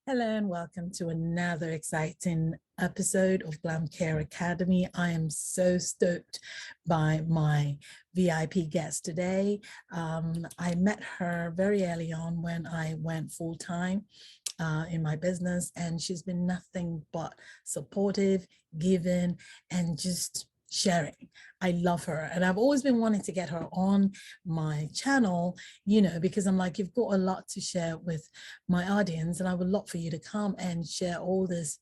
Hello and welcome to another exciting episode of Selfcare Academy. I am so stoked by my VIP guest today. I met her very early on when I went full-time in my business, and she's been nothing but supportive, giving, and just sharing. I love her, and I've always been wanting to get her on my channel, because I'm like, you've got a lot to share with my audience, and I would love for you to come and share all this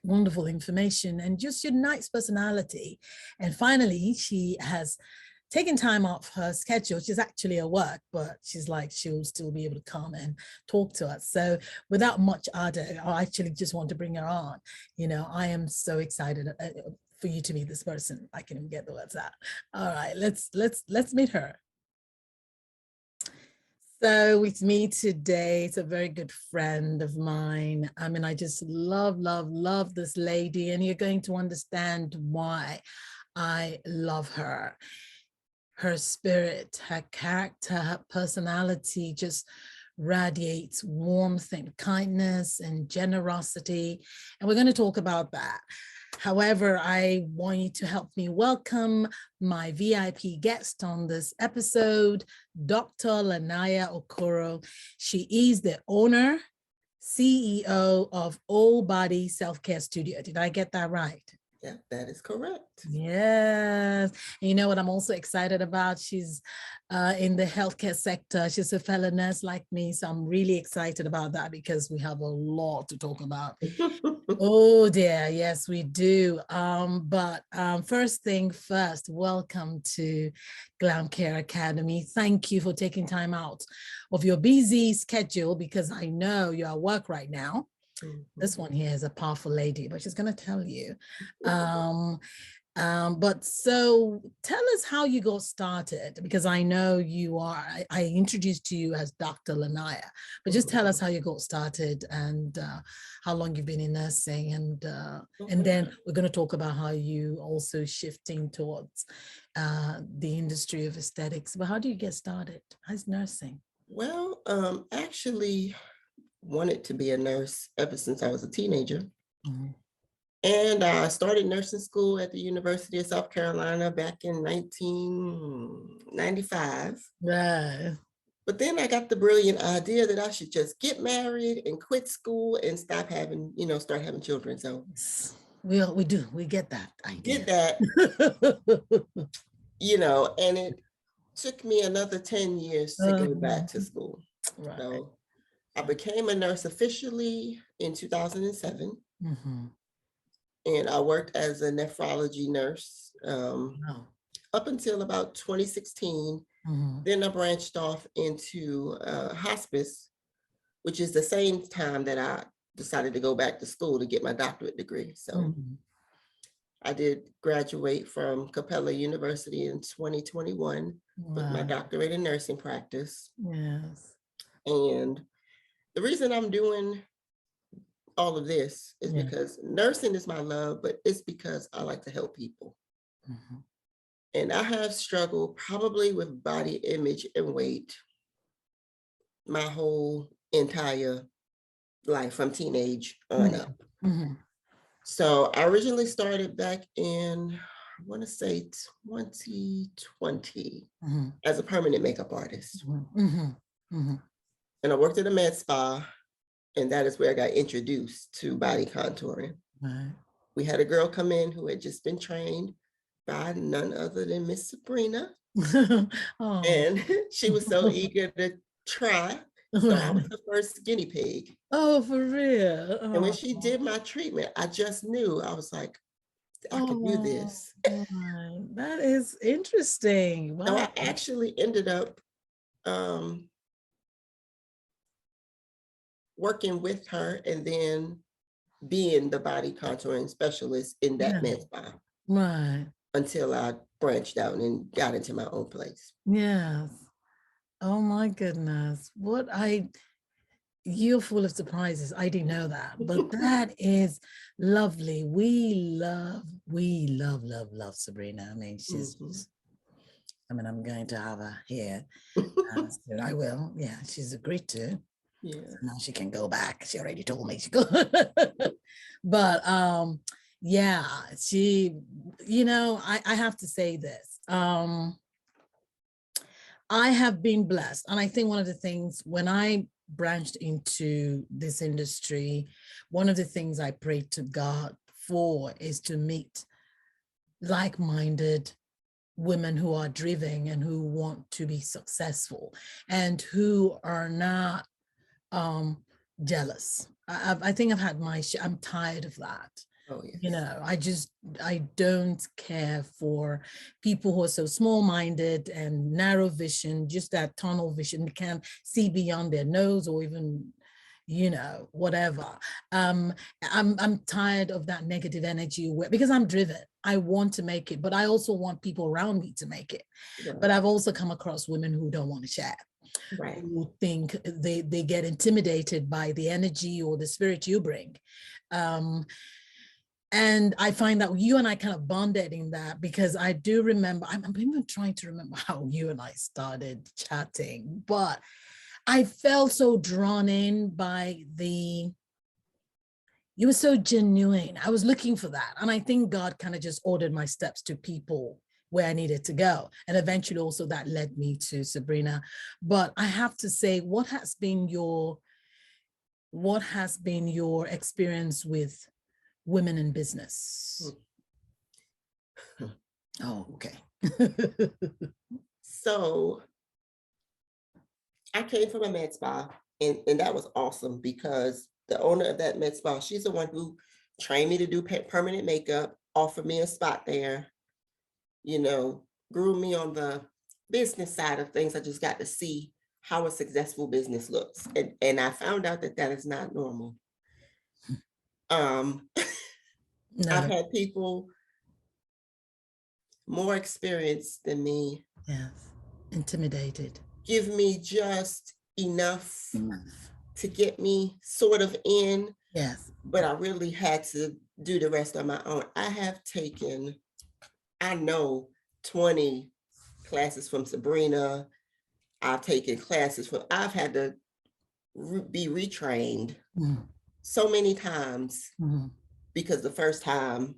wonderful information and just your nice personality. And finally, she has taken time off her schedule. She's actually at work, but she's like, she'll still be able to come and talk to us. So without much ado, I actually just want to bring her on. I am so excited for you to meet this person. I can even get the words out. All right, let's meet her. So with me today, it's a very good friend of mine. I mean, I just love this lady, and you're going to understand why I love her. Her spirit, her character, her personality just radiates warmth and kindness and generosity. And we're going to talk about that. However, I want you to help me welcome my VIP guest on this episode, Dr. Lanaya Okoro. She is the owner, CEO of All Body Self-Care Studio. Did I get that right? Yeah, that is correct. Yes. And you know what I'm also excited about? She's in the healthcare sector. She's a fellow nurse like me. So I'm really excited about that because we have a lot to talk about. Oh dear, yes, we do. But first thing first, welcome to Selfcare Academy. Thank you for taking time out of your busy schedule, because I know you're at work right now. This one here is a powerful lady, but she's going to tell you. But so tell us how you got started, because I know you are, I introduced you as Dr. Lanaya, but just tell us how you got started and how long you've been in nursing. And then we're going to talk about how you also shifting towards the industry of aesthetics. But how do you get started? How's nursing? Well, actually wanted to be a nurse ever since I was a teenager. And I started nursing school at the University of South Carolina back in 1995. Right. But then I got the brilliant idea that I should just get married and quit school and stop having, start having children. So we do. We get that idea. Did that, and it took me another 10 years to go back to school. Right. So I became a nurse officially in 2007. And I worked as a nephrology nurse up until about 2016. Then I branched off into hospice, which is the same time that I decided to go back to school to get my doctorate degree. So I did graduate from Capella University in 2021 with my doctorate in nursing practice. Yes. And the reason I'm doing all of this is because nursing is my love, but it's because I like to help people. And I have struggled probably with body image and weight my whole entire life from teenage on up. So I originally started back in, I want to say 2020 as a permanent makeup artist. And I worked at a med spa. And that is where I got introduced to body contouring. We had a girl come in who had just been trained by none other than Miss Sabrina. And she was so eager to try. So I was the first guinea pig. Oh, for real? And when she did my treatment, I just knew, I was like, I can do this. That is interesting. Wow. So I actually ended up working with her and then being the body contouring specialist in that med spa. Until I branched out and got into my own place. Yes. Oh my goodness. You're full of surprises. I didn't know that, but that is lovely. We love Sabrina. I mean, she's I'm going to have her here. I will. Yeah, she's agreed to. Yeah. So now she can go back. She already told me she could. But yeah, she, I have to say this. I have been blessed. And I think one of the things when I branched into this industry, one of the things I prayed to God for is to meet like-minded women who are driven and who want to be successful and who are not jealous. I think I've had I'm tired of that. Oh, yes. I don't care for people who are so small-minded and narrow vision, just that tunnel vision, can't see beyond their nose or even, whatever. I'm tired of that negative energy because I'm driven. I want to make it, but I also want people around me to make it. Right. But I've also come across women who don't want to share. Right. Who think they get intimidated by the energy or the spirit you bring. And I find that you and I kind of bonded in that, because I do remember, I'm even trying to remember how you and I started chatting, but I felt so drawn in by you were so genuine. I was looking for that. And I think God kind of just ordered my steps to people where I needed to go. And eventually also that led me to Sabrina. But I have to say, what has been your experience with women in business? Oh, okay. So I came from a med spa, and that was awesome because the owner of that med spa, she's the one who trained me to do permanent makeup, offered me a spot there, grew me on the business side of things. I just got to see how a successful business looks. And I found out that is not normal. No. I've had people more experienced than me. Yes. Intimidated. Give me just enough to get me sort of in. Yes. But I really had to do the rest on my own. I have taken, 20 classes from Sabrina. I've taken classes I've had to be retrained so many times because the first time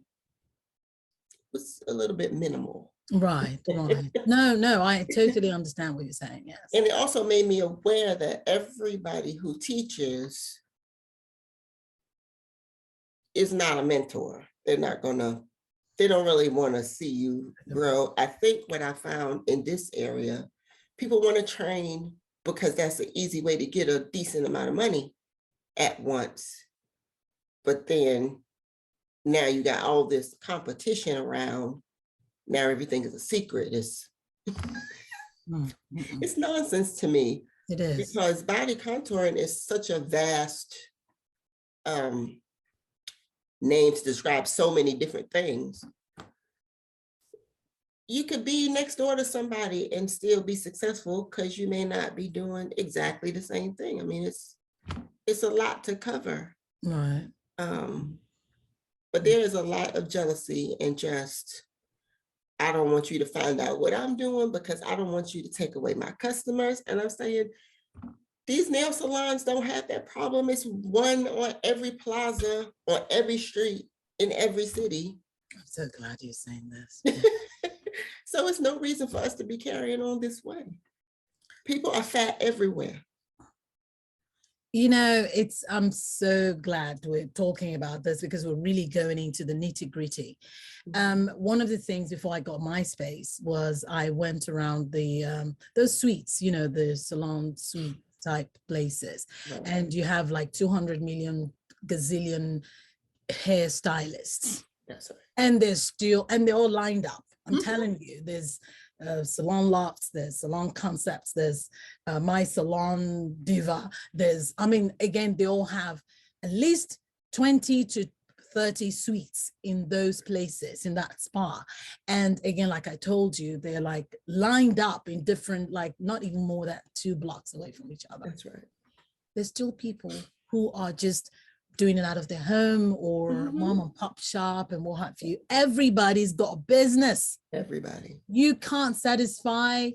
was a little bit minimal. Right. No, I totally understand what you're saying. Yes. And it also made me aware that everybody who teaches is not a mentor. They don't really want to see you grow. I think what I found in this area, people want to train because that's an easy way to get a decent amount of money at once. But then now you got all this competition around. Now everything is a secret. It's nonsense to me. It is. Because body contouring is such a vast name to describe so many different things. You could be next door to somebody and still be successful because you may not be doing exactly the same thing. I mean, it's a lot to cover. Right. But there is a lot of jealousy and just, I don't want you to find out what I'm doing because I don't want you to take away my customers. And I'm saying, these nail salons don't have that problem. It's one on every plaza, on every street, in every city. I'm so glad you're saying this. So it's no reason for us to be carrying on this way. People are fat everywhere. I'm so glad we're talking about this because we're really going into the nitty-gritty. One of the things before I got my space was I went around those suites, the salon suite type places. Right. And you have like 200 million gazillion hairstylists. That's right. And they're all lined up. I'm telling you, there's Salon Lofts, there's Salon Concepts, there's My Salon Diva, again, they all have at least 20 to 30 suites in those places, in that spa. And again, like I told you, they're like lined up in different, like not even more than 2 blocks away from each other. That's right. There's still people who are just doing it out of their home or mom and pop shop and what have you. Everybody's got a business. Everybody. You can't satisfy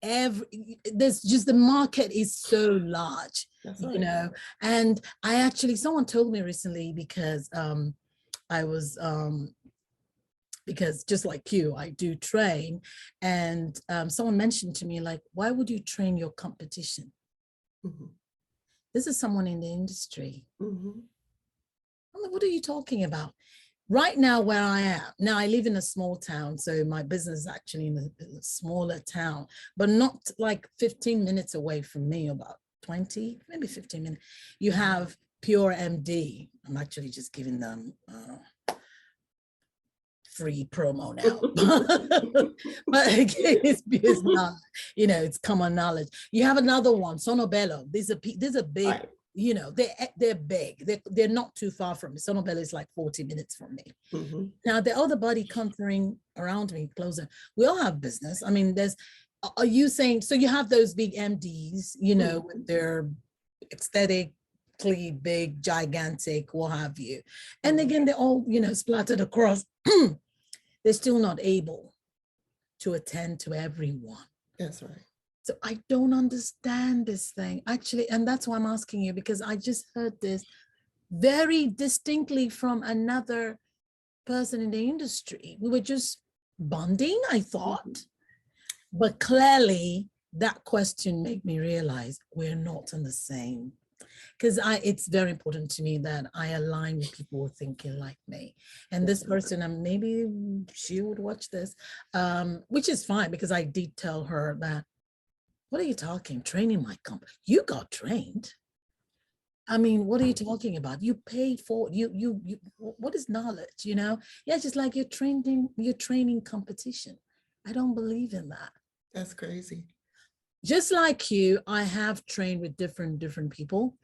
there's just, the market is so large. That's you right. know and I actually, someone told me recently, because I was because just like you, I do train, and someone mentioned to me, like, why would you train your competition? This is someone in the industry. I'm like, what are you talking about? Right now, where I am now, I live in a small town, so my business is actually in a smaller town, but not like 15 minutes away from me, about 20, maybe 15 minutes. You have Pure MD. I'm actually just giving them free promo now. But again, it's not, it's common knowledge. You have another one, Sonobello. These are big, right. They're big. They're not too far from me. Sonobello is like 40 minutes from me. Now, the other body contouring around me, closer, we all have business. I mean, are you saying, so you have those big MDs, with their aesthetically big, gigantic, what have you. And again, they're all, splattered across. They're still not able to attend to everyone. That's right. So I don't understand this thing, actually. And that's why I'm asking you, because I just heard this very distinctly from another person in the industry. We were just bonding, I thought. But clearly, that question made me realize we're not on the same. Because it's very important to me that I align with people who are thinking like me. And this person, and maybe she would watch this, which is fine, because I did tell her that, what are you talking? Training my company? You got trained. I mean, what are you talking about? You paid for you. What is knowledge? Yeah, just like you're training competition. I don't believe in that. That's crazy. Just like you, I have trained with different people.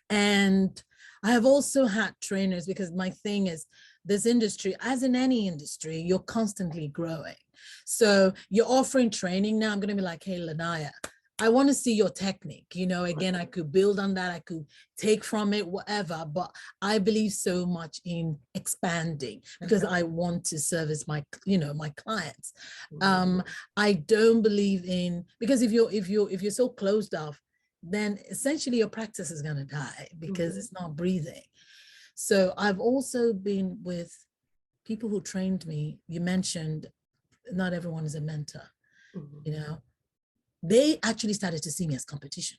And I have also had trainers, because my thing is, this industry, as in any industry, you're constantly growing. So you're offering training. Now I'm going to be like, hey, Lanaya, I want to see your technique. Again, I could build on that. I could take from it, whatever, but I believe so much in expanding, because I want to service my clients. I don't believe in, because if you're so closed off, then essentially your practice is going to die, because it's not breathing. So I've also been with people who trained me. You mentioned not everyone is a mentor. They actually started to see me as competition.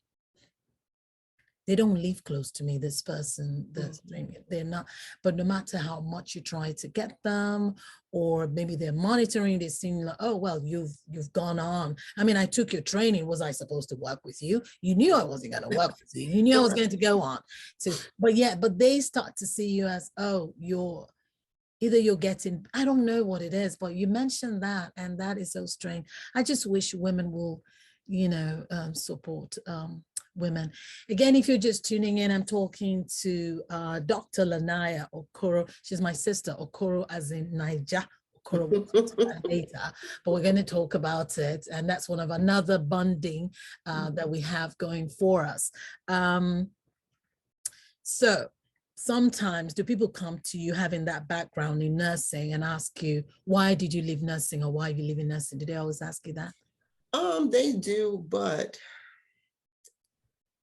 They don't live close to me, this person that's training me. They're not, but no matter how much you try to get them, or maybe they're monitoring, they seem like, oh, well, you've gone on. I mean, I took your training. Was I supposed to work with you? You knew I wasn't going to work with you. You knew I was going to go on. So, but they start to see you as, oh, you're getting, I don't know what it is, but you mentioned that, and that is so strange. I just wish women will, support women. Again, if you're just tuning in, I'm talking to Dr. Lanaya Okoro. She's my sister, Okoro as in Niger. Okoro, we'll talk about later, but we're going to talk about it. And that's one of another bonding that we have going for us. So sometimes do people come to you having that background in nursing and ask you, why did you leave nursing, or why you leave in nursing? Do they always ask you that? They do, but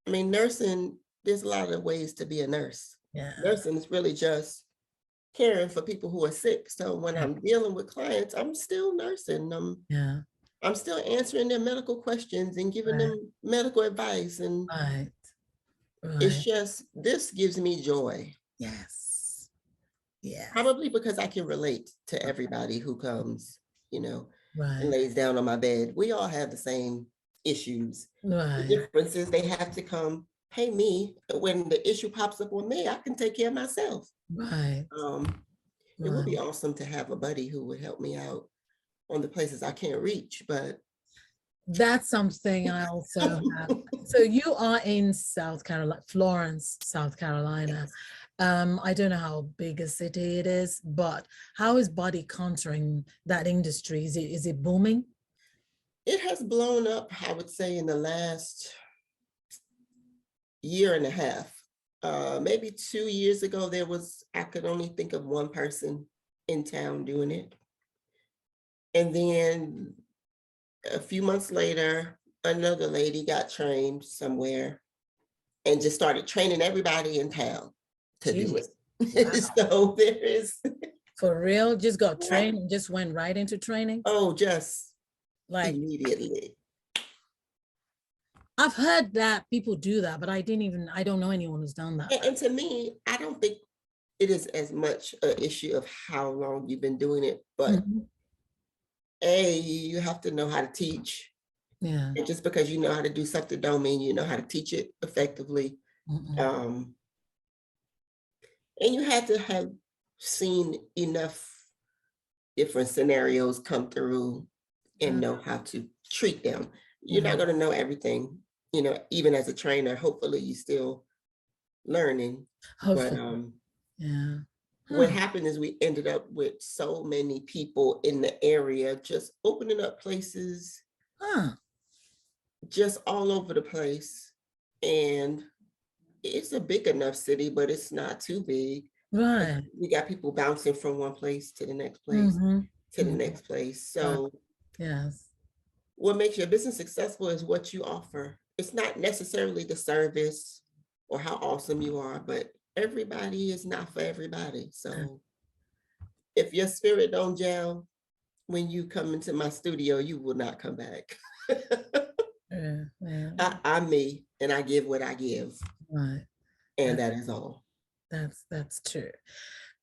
I mean, nursing, there's a lot of ways to be a nurse. Yeah. Nursing is really just caring for people who are sick. So when I'm dealing with clients, I'm still nursing. I'm still answering their medical questions and giving them medical advice. And it's just, this gives me joy. Yes. Yeah. Probably because I can relate to everybody who comes, and lays down on my bed. We all have the same issues. The difference is they have to come pay me. When the issue pops up on me, I can take care of myself. It would be awesome to have a buddy who would help me out on the places I can't reach, but that's something I also have. So you are in South Carolina, Florence, South Carolina. I don't know how big a city it is, but how is body contouring, that industry? Is it booming? It has blown up, I would say, in the last year and a half. Maybe 2 years ago, I could only think of one person in town doing it. And then a few months later, another lady got trained somewhere and just started training everybody in town to do it. Wow. So there is. For real? Just got trained and just went right into training? Oh, just like immediately. I've heard that people do that, but I don't know anyone who's done that. And to me, I don't think it is as much an issue of how long you've been doing it, but you have to know how to teach. Yeah. And just because you know how to do something don't mean you know how to teach it effectively. And you had to have seen enough different scenarios come through and know how to treat them. You're not going to know everything, you know, even as a trainer. Hopefully you still learning. Hopefully. But what happened is we ended up with so many people in the area just opening up places just all over the place. And it's a big enough city, but it's not too big. Right. We got people bouncing from one place to the next place, to the next place. So yes, what makes your business successful is what you offer. It's not necessarily the service or how awesome you are, but everybody is not for everybody. So if your spirit don't gel when you come into my studio, you will not come back. I'm me, and I give what I give. Right. And that is all. That's true.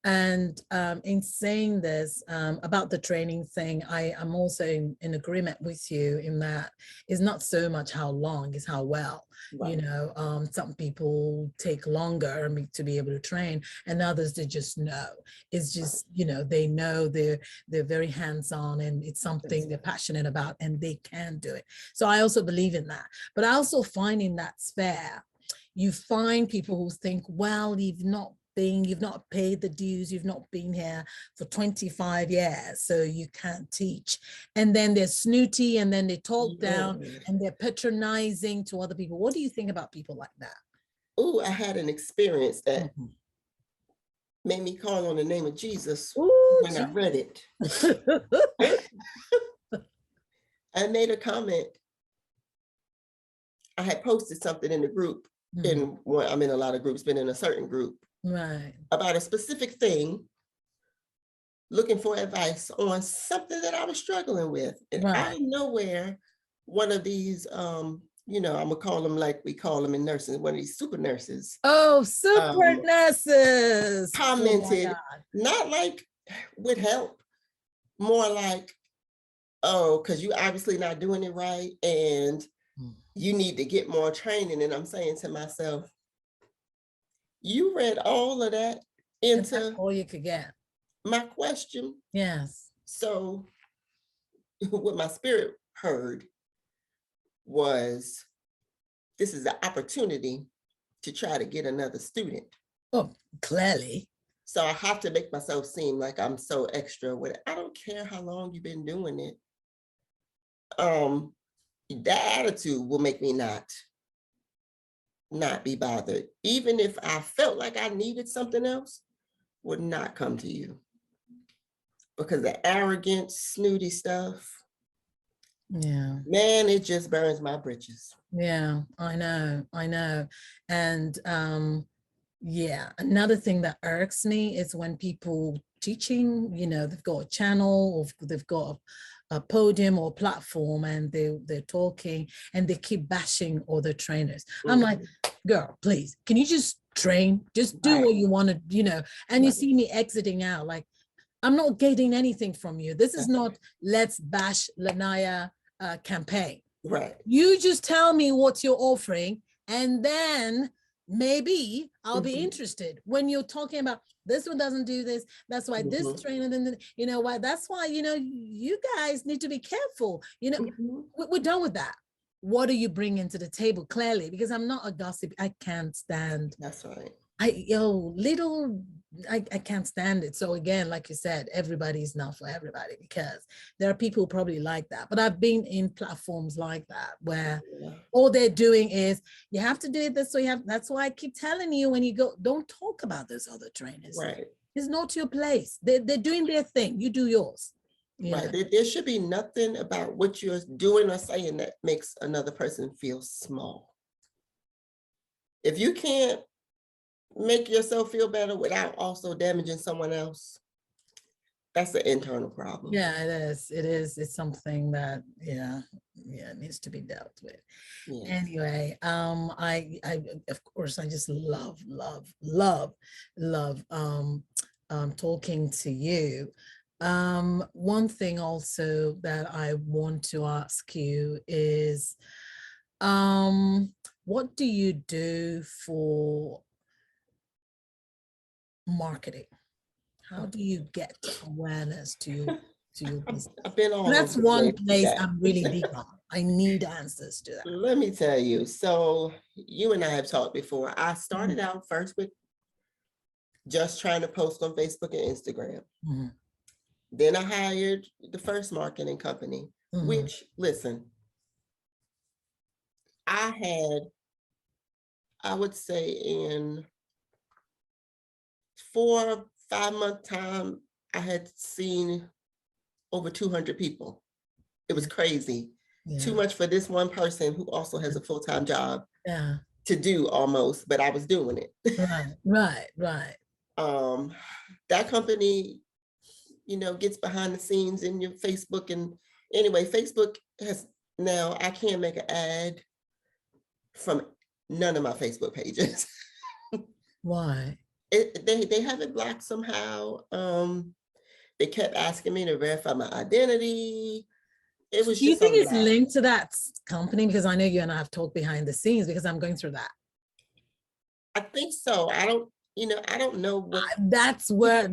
And in saying this about the training thing, I am also in agreement with you in that it's not so much how long, it's how well. Right. You know, some people take longer to be able to train, and others they just know. It's just, you know, they know they're very hands-on and it's something they're passionate about and they can do it. So I also believe in that. But I also find in that sphere, you find people who think, well, you've not paid the dues, you've not been here for 25 years, so you can't teach. And then they're snooty and then they talk down and they're patronizing to other people. What do you think about people like that? Oh, I had an experience that made me call on the name of Jesus when I read it. I made a comment. I had posted something in the group. I'm in a lot of groups, been in a certain group. Right. About a specific thing, looking for advice on something that I was struggling with. And out of nowhere, one of these, you know, I'm gonna call them like we call them in nursing, one of these super nurses. Oh, super nurses. Commented, not like with help, more like, oh, because you obviously not doing it right and you need to get more training. And I'm saying to myself, you read all of that into all you could get. My question. Yes. So what my spirit heard was, this is an opportunity to try to get another student. Oh, clearly. So I have to make myself seem like I'm so extra with it. I don't care how long you've been doing it. That attitude will make me not be bothered. Even if I felt like I needed something else, would not come to you. Because the arrogant, snooty stuff, man, it just burns my britches. Yeah, I know. And yeah, another thing that irks me is when people teaching, you know, they've got a channel or they've got a podium or platform and they're talking and they keep bashing other trainers. I'm like, girl, please, can you just train? Just do what you want to, you know, and you see me exiting out like, I'm not getting anything from you. This is not let's bash Lanaya campaign. Right. You just tell me what you're offering and then maybe I'll be interested. When you're talking about this one doesn't do this, that's why this trainer, then you know why, that's why, you know, you guys need to be careful. You know, we're done with that. What are you bringing to the table? Clearly, because I'm not a gossip. I can't stand. That's right. I can't stand it. So again, like you said, everybody's not for everybody because there are people who probably like that. But I've been in platforms like that where all they're doing is you have to do it this way. That's why I keep telling you when you go, don't talk about those other trainers. Right. It's not your place. They're doing their thing. You do yours. Right. There should be nothing about what you're doing or saying that makes another person feel small. If you can't make yourself feel better without also damaging someone else, that's an internal problem. Yeah, it is. It is. It's something that, it needs to be dealt with. Yes. Anyway, I of course I just love talking to you. One thing also that I want to ask you is, what do you do for marketing? How do you get awareness to your business? I've been all That's one place I'm really deep on. I need answers to that. Let me tell you. So you and I have talked before. I started out first with just trying to post on Facebook and Instagram. Then I hired the first marketing company, which, listen, I would say in 4-5 month time, I had seen over 200 people. It was crazy. Too much for this one person who also has a full-time job to do almost, but I was doing it. Right. That company, gets behind the scenes in your Facebook. And anyway, Facebook has now, I can't make an ad from none of my Facebook pages. Why? They have it blocked somehow. They kept asking me to verify my identity. It was. Do you think it's linked to that company? Because I know you and I have talked behind the scenes, because I'm going through that. I think so. I don't know what. That's where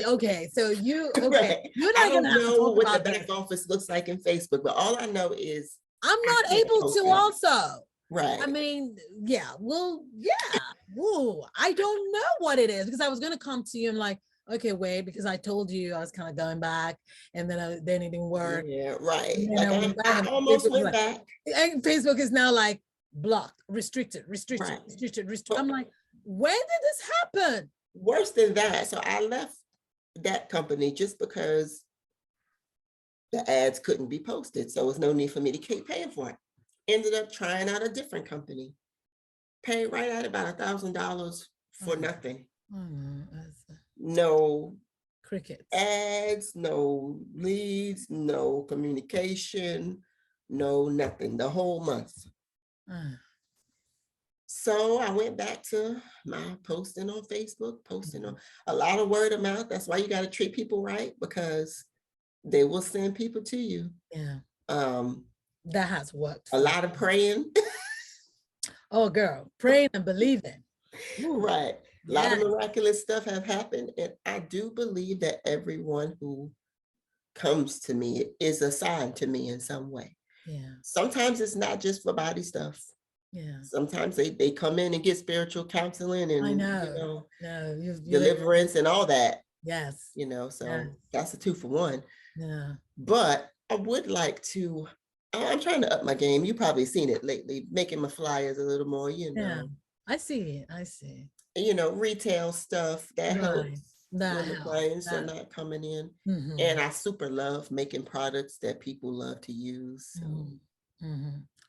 okay. So you, okay. Right. You're not I don't know what the back office looks like in Facebook, but all I know is I'm not able to also. Right. I mean, yeah. Well, yeah. Whoa. I don't know what it is, because I was going to come to you and like, okay, wait, because I told you I was kind of going back, and then it didn't work. Yeah, right. Like I almost went back. And Facebook is now like blocked, restricted. Right. I'm like, when did this happen? Worse than that. So I left that company just because the ads couldn't be posted. So it was no need for me to keep paying for it. Ended up trying out a different company. Paid right at about $1,000 for nothing. No crickets, ads, no leads, no communication, no nothing the whole month. So I went back to my posting on Facebook, posting on a lot of word of mouth. That's why you got to treat people right, because they will send people to you. Yeah. That has worked. A lot of praying. Oh, girl, praying and believing. Right. A lot of miraculous stuff have happened. And I do believe that everyone who comes to me is assigned to me in some way. Yeah. Sometimes it's not just for body stuff. Yeah. Sometimes they come in and get spiritual counseling and, I know. deliverance and all that. Yes. So that's a 2-for-1. Yeah. But I would like to, I'm trying to up my game. You've probably seen it lately, making my flyers a little more, Yeah, I see. Retail stuff that helps when the clients are not coming in. And I super love making products that people love to use. So.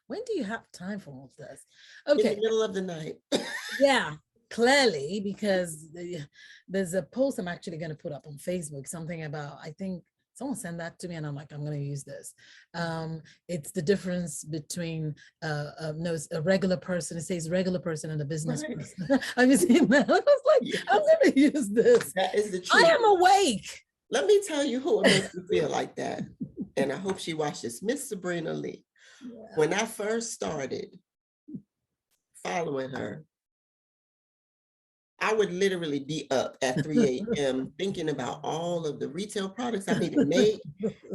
When do you have time for all of this? Okay. In the middle of the night. Yeah, clearly, because there's a post I'm actually going to put up on Facebook, something about, I think someone sent that to me and I'm like, I'm going to use this. It's the difference between a regular person. It says regular person and a business person. Have you seen that? I was like, I'm going to use this. That is the truth. I am awake. Let me tell you who makes me feel like that. And I hope she watches, Miss Sabrina Lee. Yeah. When I first started following her, I would literally be up at 3 a.m. thinking about all of the retail products I need to make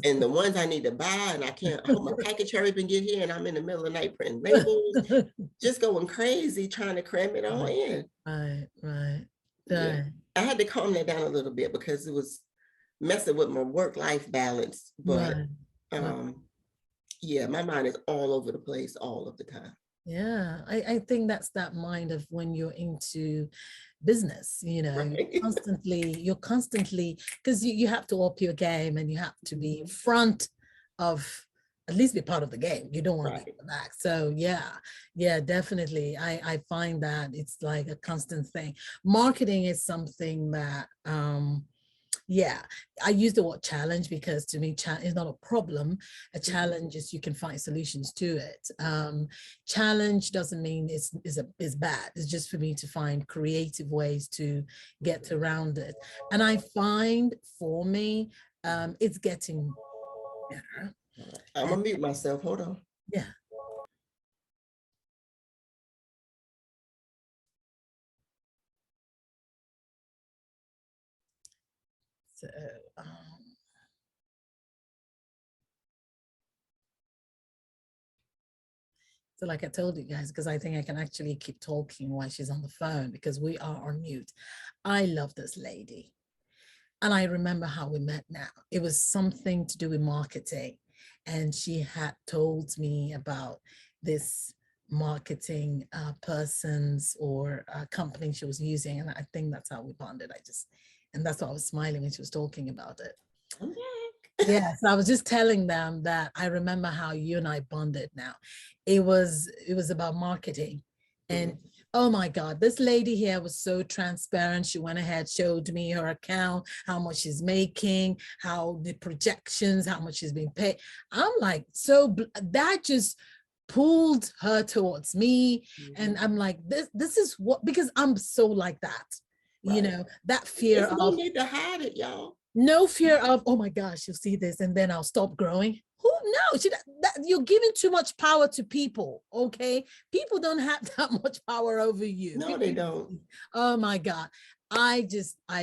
and the ones I need to buy, and I hope my package hurry up and get here, and I'm in the middle of the night printing labels, just going crazy trying to cram it all in. Right. Yeah. I had to calm that down a little bit because it was messing with my work-life balance, but yeah, my mind is all over the place all of the time. Yeah, I think that's that mind of when you're into business, you know, Right. you're constantly, because you have to up your game and you have to be in front of, at least be part of the game. You don't want to be Right. in the back. So yeah, definitely. I find that it's like a constant thing. Marketing is something that yeah, I use the word challenge because to me is not a problem. A challenge is you can find solutions to it. Challenge doesn't mean it's bad. It's just for me to find creative ways to get around it. And I find for me it's getting better. I'm And gonna mute myself. Hold on. yeah, so um, so like I told you guys, because I think I can actually keep talking while she's on the phone because we are on mute. I love this lady. And I remember how we met now. It was something to do with marketing. And she had told me about this marketing persons or company she was using. And I think that's how we bonded. And that's why I was smiling when she was talking about it. I'm back. Yes, I was just telling them that I remember how you and I bonded now. It was about marketing. And oh my God, this lady here was so transparent. She went ahead, showed me her account, how much she's making, how the projections, how much she's being paid. I'm like, so that just pulled her towards me. And I'm like, this is what, because I'm so like that, you Right. know, that fear It's no of need to hide it, y'all. no fear of, oh my gosh, you'll see this and then I'll stop growing. Who knows? You're giving too much power to people, okay? People don't have that much power over you. No, they don't. Oh my God. I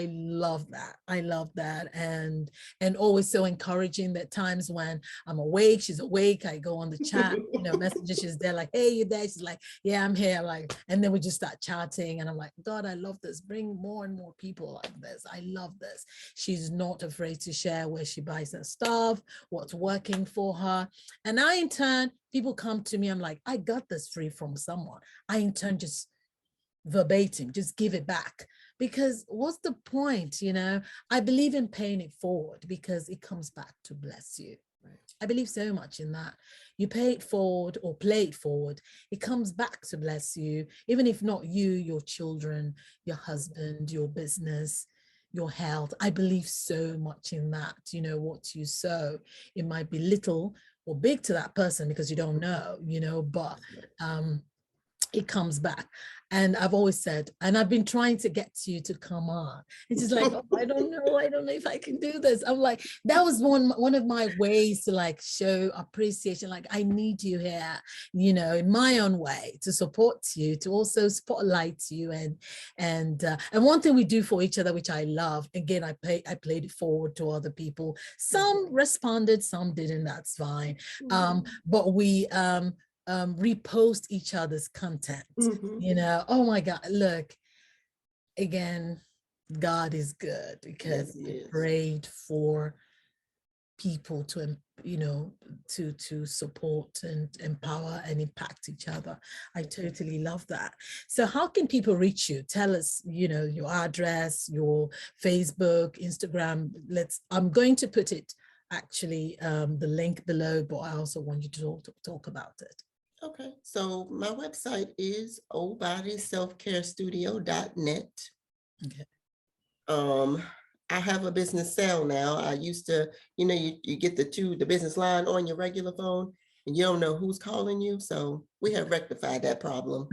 love that. I love that. And always so encouraging that times when I'm awake, she's awake, I go on the chat, messages, she's there like, hey, you there? She's like, yeah, I'm here. Like, and then we just start chatting and I'm like, God, I love this. Bring more and more people like this. I love this. She's not afraid to share where she buys her stuff, what's working for her. And I, in turn, people come to me, I'm like, I got this free from someone. I, in turn, just verbatim, just give it back. Because what's the point? I believe in paying it forward because it comes back to bless you. I believe so much in that. You pay it forward or play it forward, it comes back to bless you, even if not you, your children, your husband, your business, your health. I believe so much in that. What you sow, it might be little or big to that person because you don't know, but it comes back. And I've always said, and I've been trying to get you to come on. It's just like, oh, I don't know if I can do this. I'm like, that was one of my ways to like show appreciation. Like, I need you here, in my own way to support you, to also spotlight you. And one thing we do for each other, which I love, again, I played it forward to other people. Some responded, some didn't, that's fine. But we repost each other's content. Oh my God, look, again, God is good because Yes, I is. prayed for people to to support and empower and impact each other. I totally love that. So how can people reach you? Tell us, your address, your Facebook, Instagram. I'm going to put it actually the link below, but I also want you to talk about it. Okay, so my website is oldbodyselfcarestudio.net. Okay. I have a business cell now. I used to, you get the business line on your regular phone and you don't know who's calling you. So we have rectified that problem.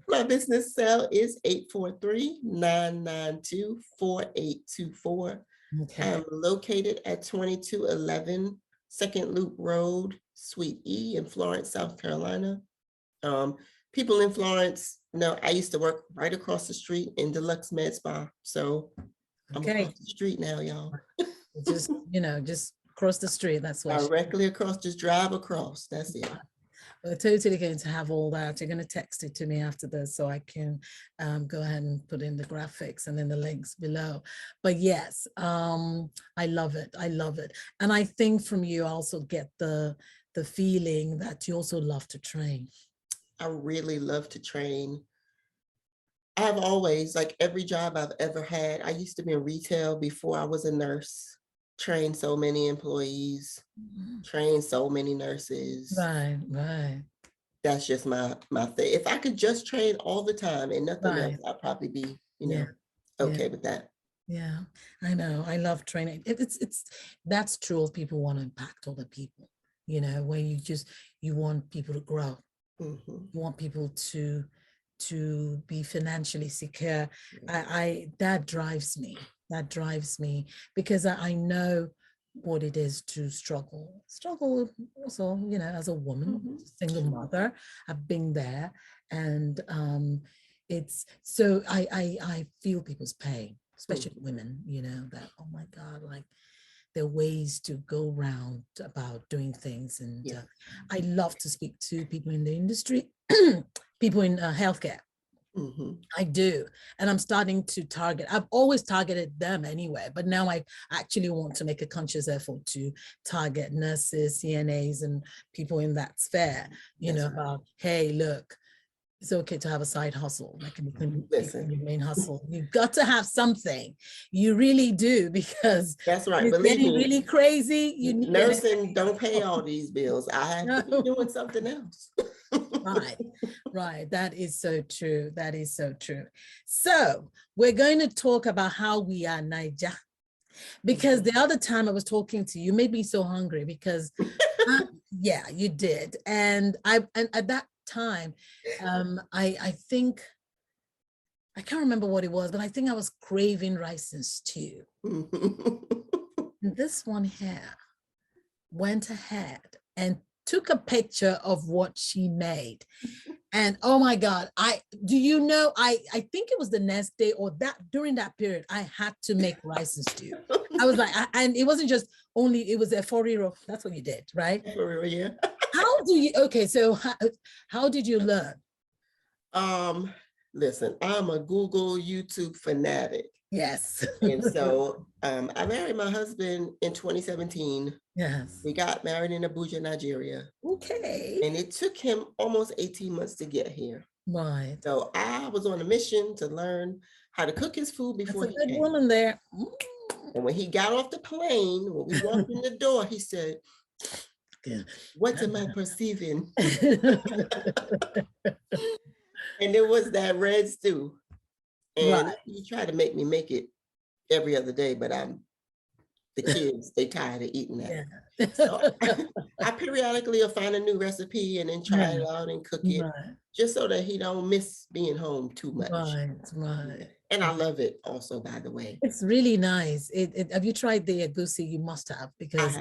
My business cell is 843-992-4824. Okay. I'm located at 2211 Second Loop Road, Suite E in Florence, South Carolina. People in Florence know I used to work right across the street in Deluxe Med Spa. So I'm across the street now, y'all. just across the street. That's where Directly across, just drive across. That's it. we're totally going to have all that. You're going to text it to me after this so I can go ahead and put in the graphics and then the links below. But yes, I love it. I love it. And I think from you I also get the the feeling that you also love to train? I really love to train. I've always, like every job I've ever had, I used to be in retail before I was a nurse, trained so many employees, trained so many nurses. Right, right. That's just my thing. If I could just train all the time and nothing else, I'd probably be, okay with that. Yeah, I know. I love training. It's that's true of people want to impact other people, where you want people to grow. You want people to be financially secure. That drives me. That drives me because I know what it is to struggle also, as a woman, single mother. I've been there, and it's so I feel people's pain, especially women, that, oh my God, like there are ways to go around about doing things. And I love to speak to people in the industry, people in healthcare. I do. And I'm starting to target, I've always targeted them anyway, but now I actually want to make a conscious effort to target nurses, CNAs, and people in that sphere, about, hey, look, it's okay to have a side hustle. Like your main hustle. You've got to have something. You really do, because that's right. It's Believe getting me, really crazy. You need nursing don't pay all these bills. I have to be doing something else. Right. That is so true. That is so true. So we're going to talk about how we are Naija. Because the other time I was talking to you, made me so hungry because yeah, you did. And at that time, I think, I can't remember what it was, but I think I was craving rice and stew. And this one here went ahead and took a picture of what she made. And oh my God, I think it was the next day or during that period, I had to make rice and stew. I was like, and it wasn't just only, it was a 4-year-old. That's what you did, right? Yeah. So how did you learn? Listen, I'm a Google, YouTube fanatic. Yes. And so I married my husband in 2017. Yes. We got married in Abuja, Nigeria. Okay. And it took him almost 18 months to get here. Right. So I was on a mission to learn how to cook his food before That's a good woman there. And when he got off the plane, when we walked in the door, he said, what am I perceiving? And it was that red stew. And he tried to make me make it every other day, but the kids, they tired of eating that. Yeah. So I periodically will find a new recipe and then try it out and cook it, just so that he don't miss being home too much. Right. And I love it also, by the way. It's really nice. Have you tried the egusi? You must have, because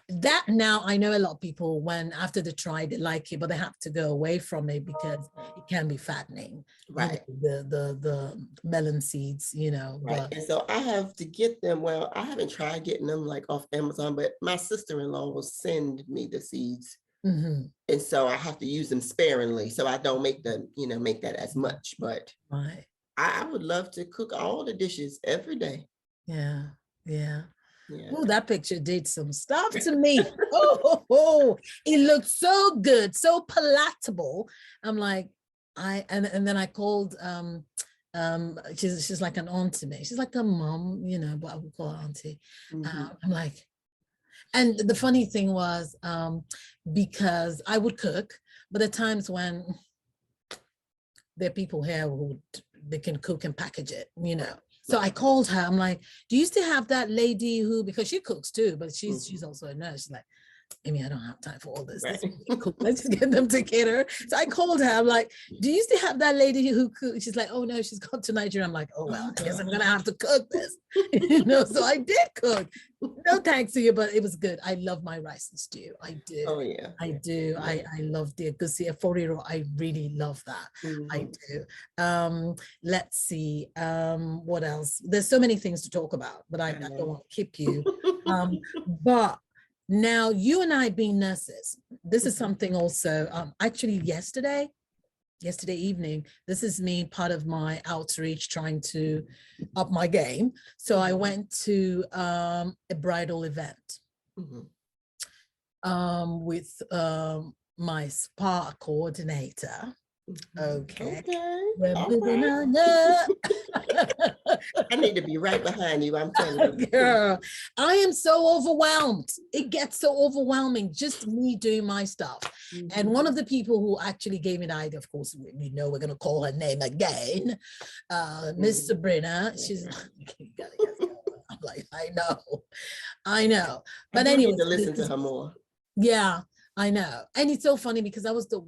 that, now I know a lot of people, when after they try, they like it, but they have to go away from it because it can be fattening. Right. The melon seeds, Right. But, and so I have to get them. Well, I haven't tried getting them like off Amazon, but my sister-in-law will send me the seeds. And so I have to use them sparingly, so I don't make them, make that as much. But I would love to cook all the dishes every day. Yeah. Oh, that picture did some stuff to me. It looked so good, so palatable. I'm like, and then I called she's like an aunt to me. She's like a mom, but I would call her auntie. I'm like, and the funny thing was, because I would cook, but at times when there are people here who they can cook and package it, So I called her. I'm like, do you still have that lady who, because she cooks too, but she's also a nurse. She's like, Amy, I don't have time for all this. Let's just get them to cater. So I called her. I'm like, do you still have that lady who cooks? She's like, oh no, she's gone to Nigeria. I'm like, oh well, I guess I'm gonna have to cook this. So I did cook. No thanks to you, but it was good. I love my rice and stew. I do. Oh yeah. I do. I love the egusi. A 4-year-old, I really love that. I do. Let's see. What else? There's so many things to talk about, but I don't want to keep you. But now, you and I being nurses, this is something also, actually yesterday evening, this is me, part of my outreach, trying to up my game. So I went to a bridal event. with my spa coordinator. Okay. We're building a I need to be right behind you. I'm telling you. Girl, I am so overwhelmed. It gets so overwhelming, just me doing my stuff. And one of the people who actually gave me the idea, of course, we know we're going to call her name again, Miss Sabrina. She's like, you gotta get going. I'm like, I know. But anyway, need to listen to her more. Yeah, I know. And it's so funny because I was the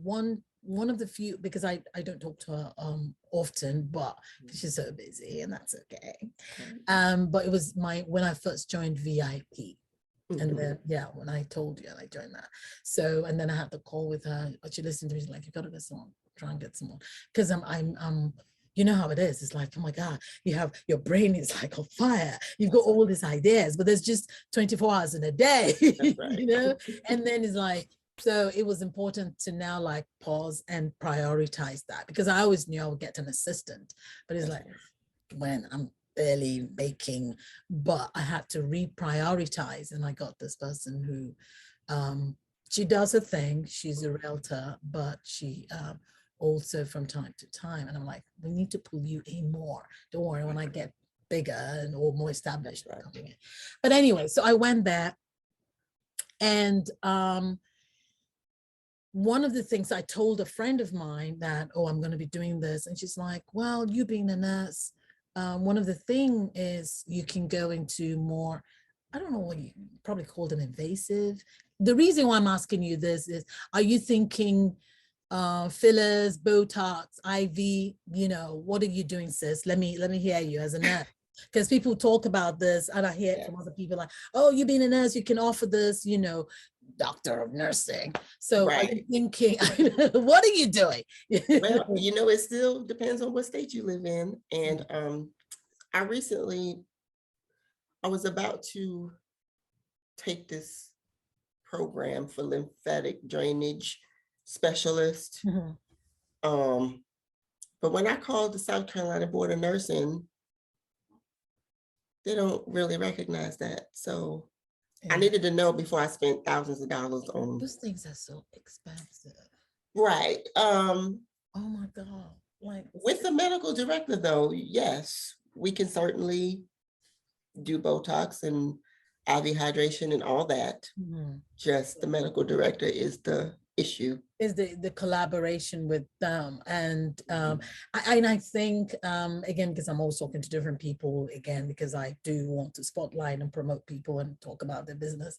one of the few, because I don't talk to her often, but she's so busy, and that's okay. But it was when I first joined VIP. And then, when I told you, and I joined that. So, and then I had the call with her. She listened to me. She's like, you got to get someone, try and get someone. Because I'm you know how it is. It's like, oh my God, your brain is like on fire. You've got all these ideas, but there's just 24 hours in a day, right. You know? And then it's like, so it was important to now like pause and prioritize that, because I always knew I would get an assistant, but it's like, when I'm barely making, but I had to reprioritize, and I got this person who she does a thing. She's a realtor, but she also from time to time, and I'm like, we need to pull you in more. Don't worry, when I get bigger and or more established, right. Coming in. But anyway, so I went there, and one of the things I told a friend of mine that, oh, I'm going to be doing this, and she's like, well, you being a nurse, one of the things is you can go into more, I don't know what you probably called an invasive. The reason why I'm asking you this is, are you thinking fillers, Botox, IV, you know, what are you doing, sis? Let me hear you as a nurse. Because people talk about this, and I hear it from other people like, oh, you being a nurse, you can offer this, you know, doctor of nursing. So right. Are you thinking, what are you doing? Well, you know, it still depends on what state you live in. And I was about to take this program for lymphatic drainage specialist. But when I called the South Carolina Board of Nursing, they don't really recognize that. So I needed to know before I spent thousands of dollars on. Those things are so expensive. Right. Oh my God. Like with the medical director though, yes, we can certainly do Botox and IV hydration and all that. Just the medical director is the issue. Is the collaboration with them. And I think again, because I'm always talking to different people, again, because I do want to spotlight and promote people and talk about their business.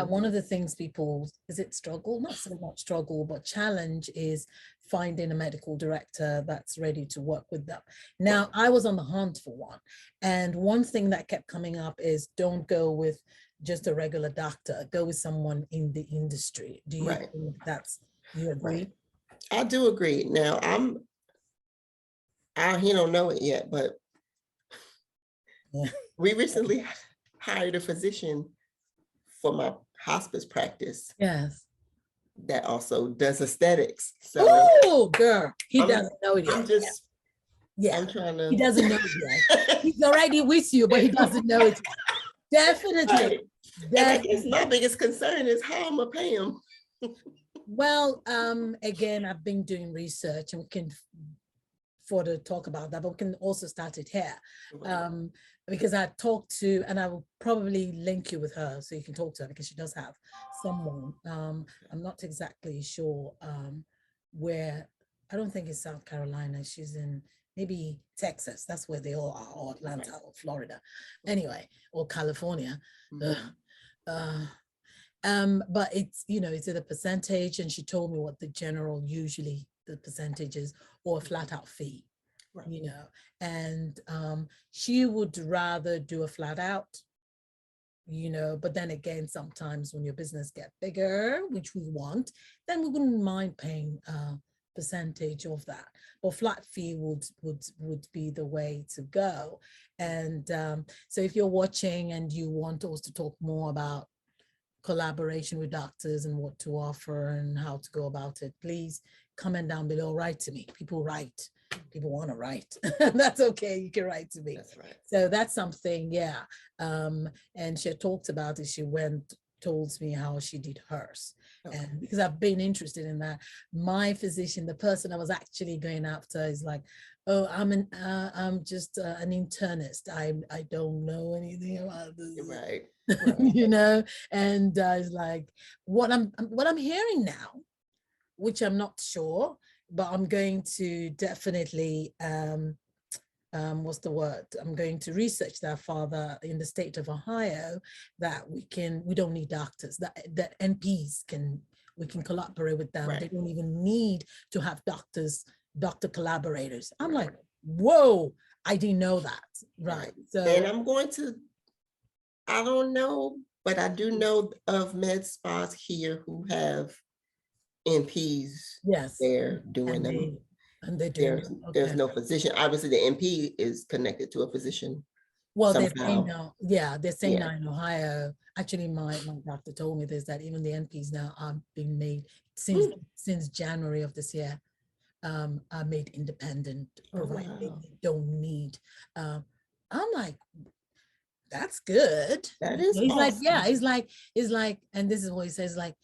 One of the things people, is it struggle, not so much struggle, but challenge, is finding a medical director that's ready to work with them. Now, I was on the hunt for one, and one thing that kept coming up is, don't go with just a regular doctor, go with someone in the industry. Do you think that's, you agree? Right. I do agree. Now he don't know it yet, but we recently hired a physician for my hospice practice. Yes. That also does aesthetics. So oh girl, he doesn't know it yet. I'm just I'm trying to, he doesn't know it yet. He's already with you, but he doesn't know it. Definitely. Right. And I guess my biggest concern is how I'm gonna pay him. Well, again, I've been doing research, and we can further talk about that, but we can also start it here. Because I talked to, and I will probably link you with her so you can talk to her, because she does have someone. I'm not exactly sure where. I don't think it's South Carolina. She's in maybe Texas. That's where they all are, or Atlanta, or Florida, anyway, or California. But it's, you know, it's at a percentage, and she told me what the general, usually the percentage is, or a flat out fee, you know, and she would rather do a flat out, you know, but then again, sometimes when your business get bigger, which we want, then we wouldn't mind paying percentage of that, but flat fee would be the way to go. And so if you're watching and you want us to talk more about collaboration with doctors and what to offer and how to go about it, please comment down below, write to me. People write, people want to write. That's okay, you can write to me. That's right. So that's something, and she talked about it. She went told me how she did hers. Okay. And because I've been interested in that, my physician, the person I was actually going after, is like, oh, I'm just an internist. I don't know anything about this. Right. You know, and it's like what I'm hearing now, which I'm not sure, but I'm going to definitely what's the word? I'm going to research that further in the state of Ohio, that we don't need doctors, that NPs we can collaborate with them. Right. They don't even need to have doctor collaborators. I'm like, whoa, I didn't know that. Right. So, and I'm going to, I don't know, but I do know of med spas here who have NPs. Yes. They're doing them. And they're doing there's no physician. Obviously, the NP is connected to a physician. Well, somehow. they're saying now, they're saying now in Ohio. Actually, my doctor told me this, that even the NPs now are being made since January of this year, are made independent, provided they don't need. I'm like, that's good. That is He's awesome. like, he's like, and this is what he says, like,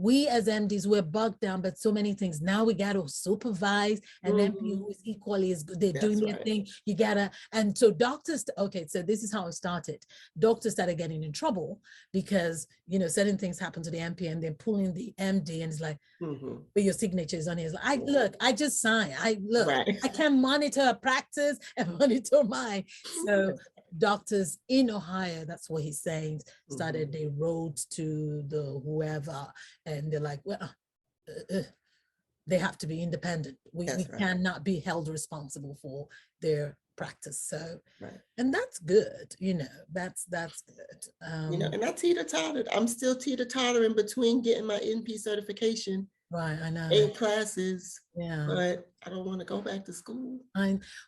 we as MDs, we're bogged down, but so many things. Now we got to supervise, and then who is equally as good. They're doing their thing. You gotta, and so doctors, okay, so this is how it started. Doctors started getting in trouble because, you know, certain things happen to the MP and they're pulling the MD, and it's like, but your signature is on here. Like, look, I just signed. I can monitor a practice and monitor mine. So doctors in Ohio, that's what he's saying, started the roads to the whoever, and they're like, well, they have to be independent. We cannot be held responsible for their practice. So, and that's good, you know, that's good. You know, and I teeter-tottered. I'm still teeter-tottering between getting my NP certification. Right, I know. 8 classes. But I don't want to go back to school.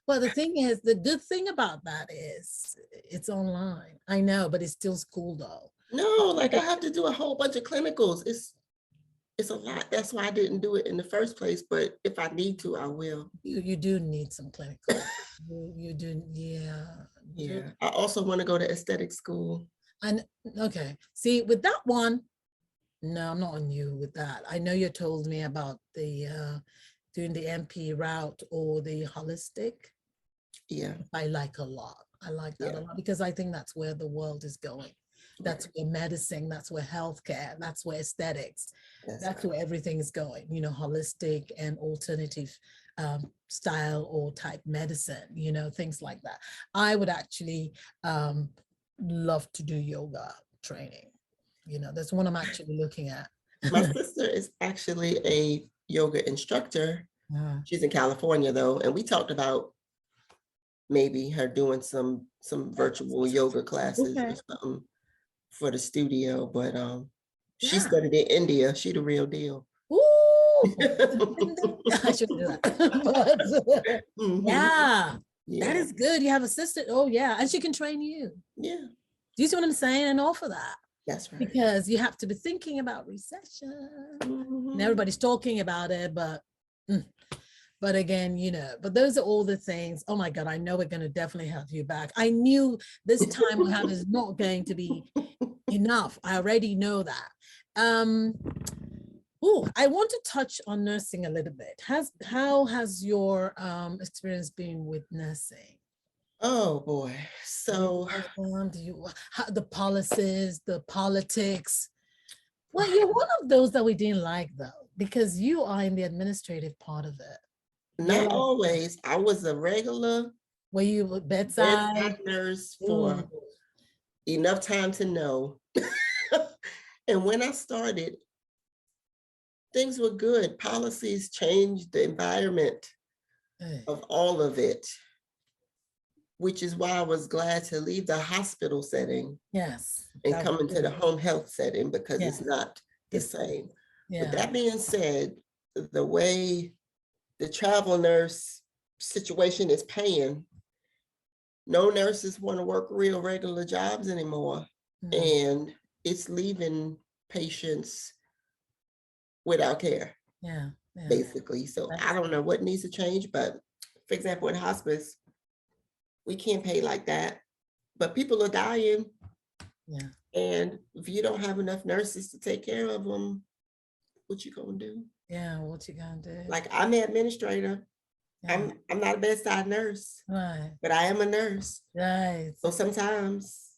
Well, the thing is, the good thing about that is it's online. I know, but it's still school though. No, like I have to do a whole bunch of clinicals. It's a lot. That's why I didn't do it in the first place. But if I need to, I will. You do need some clinical. you do, yeah. Yeah. I also want to go to aesthetic school. And okay, see, with that one, no, I'm not on you with that. I know you told me about the doing the MP route or the holistic. Yeah, I like a lot. I like that a lot, because I think that's where the world is going. That's where medicine, that's where healthcare, that's where aesthetics, that's where everything is going, you know, holistic and alternative style or type medicine, you know, things like that. I would actually love to do yoga training. You know, that's one I'm actually looking at. My sister is actually a yoga instructor. She's in California though, and we talked about maybe her doing some virtual yoga classes or something for the studio, but she studied in India. She the real deal. Ooh, I shouldn't do that. But that is good. You have a sister. Oh yeah, and she can train you. Yeah. Do you see what I'm saying? And all for that. That's right. Because you have to be thinking about recession. And everybody's talking about it, but again, you know, but those are all the things. Oh my God, I know we're going to definitely have you back. I knew this time we have is not going to be enough. I already know that. I want to touch on nursing a little bit. How has your experience been with nursing? Oh boy. So the policies, the politics. Well, you're one of those that we didn't like though, because you are in the administrative part of it. Not always. I was a regular. Were you bedside nurse for enough time to know. And when I started, things were good. Policies changed the environment of all of it, which is why I was glad to leave the hospital setting. And come into the home health setting, because it's not the same. With that being said, the way the travel nurse situation is paying, no nurses want to work real regular jobs anymore. And it's leaving patients without care, basically. So I don't know what needs to change, but for example, in hospice, we can't pay like that, but people are dying. And if you don't have enough nurses to take care of them, what you gonna do? Yeah, what you gonna do? Like, I'm an administrator. Yeah. I'm not a bedside nurse, Right. but I am a nurse. Right. So sometimes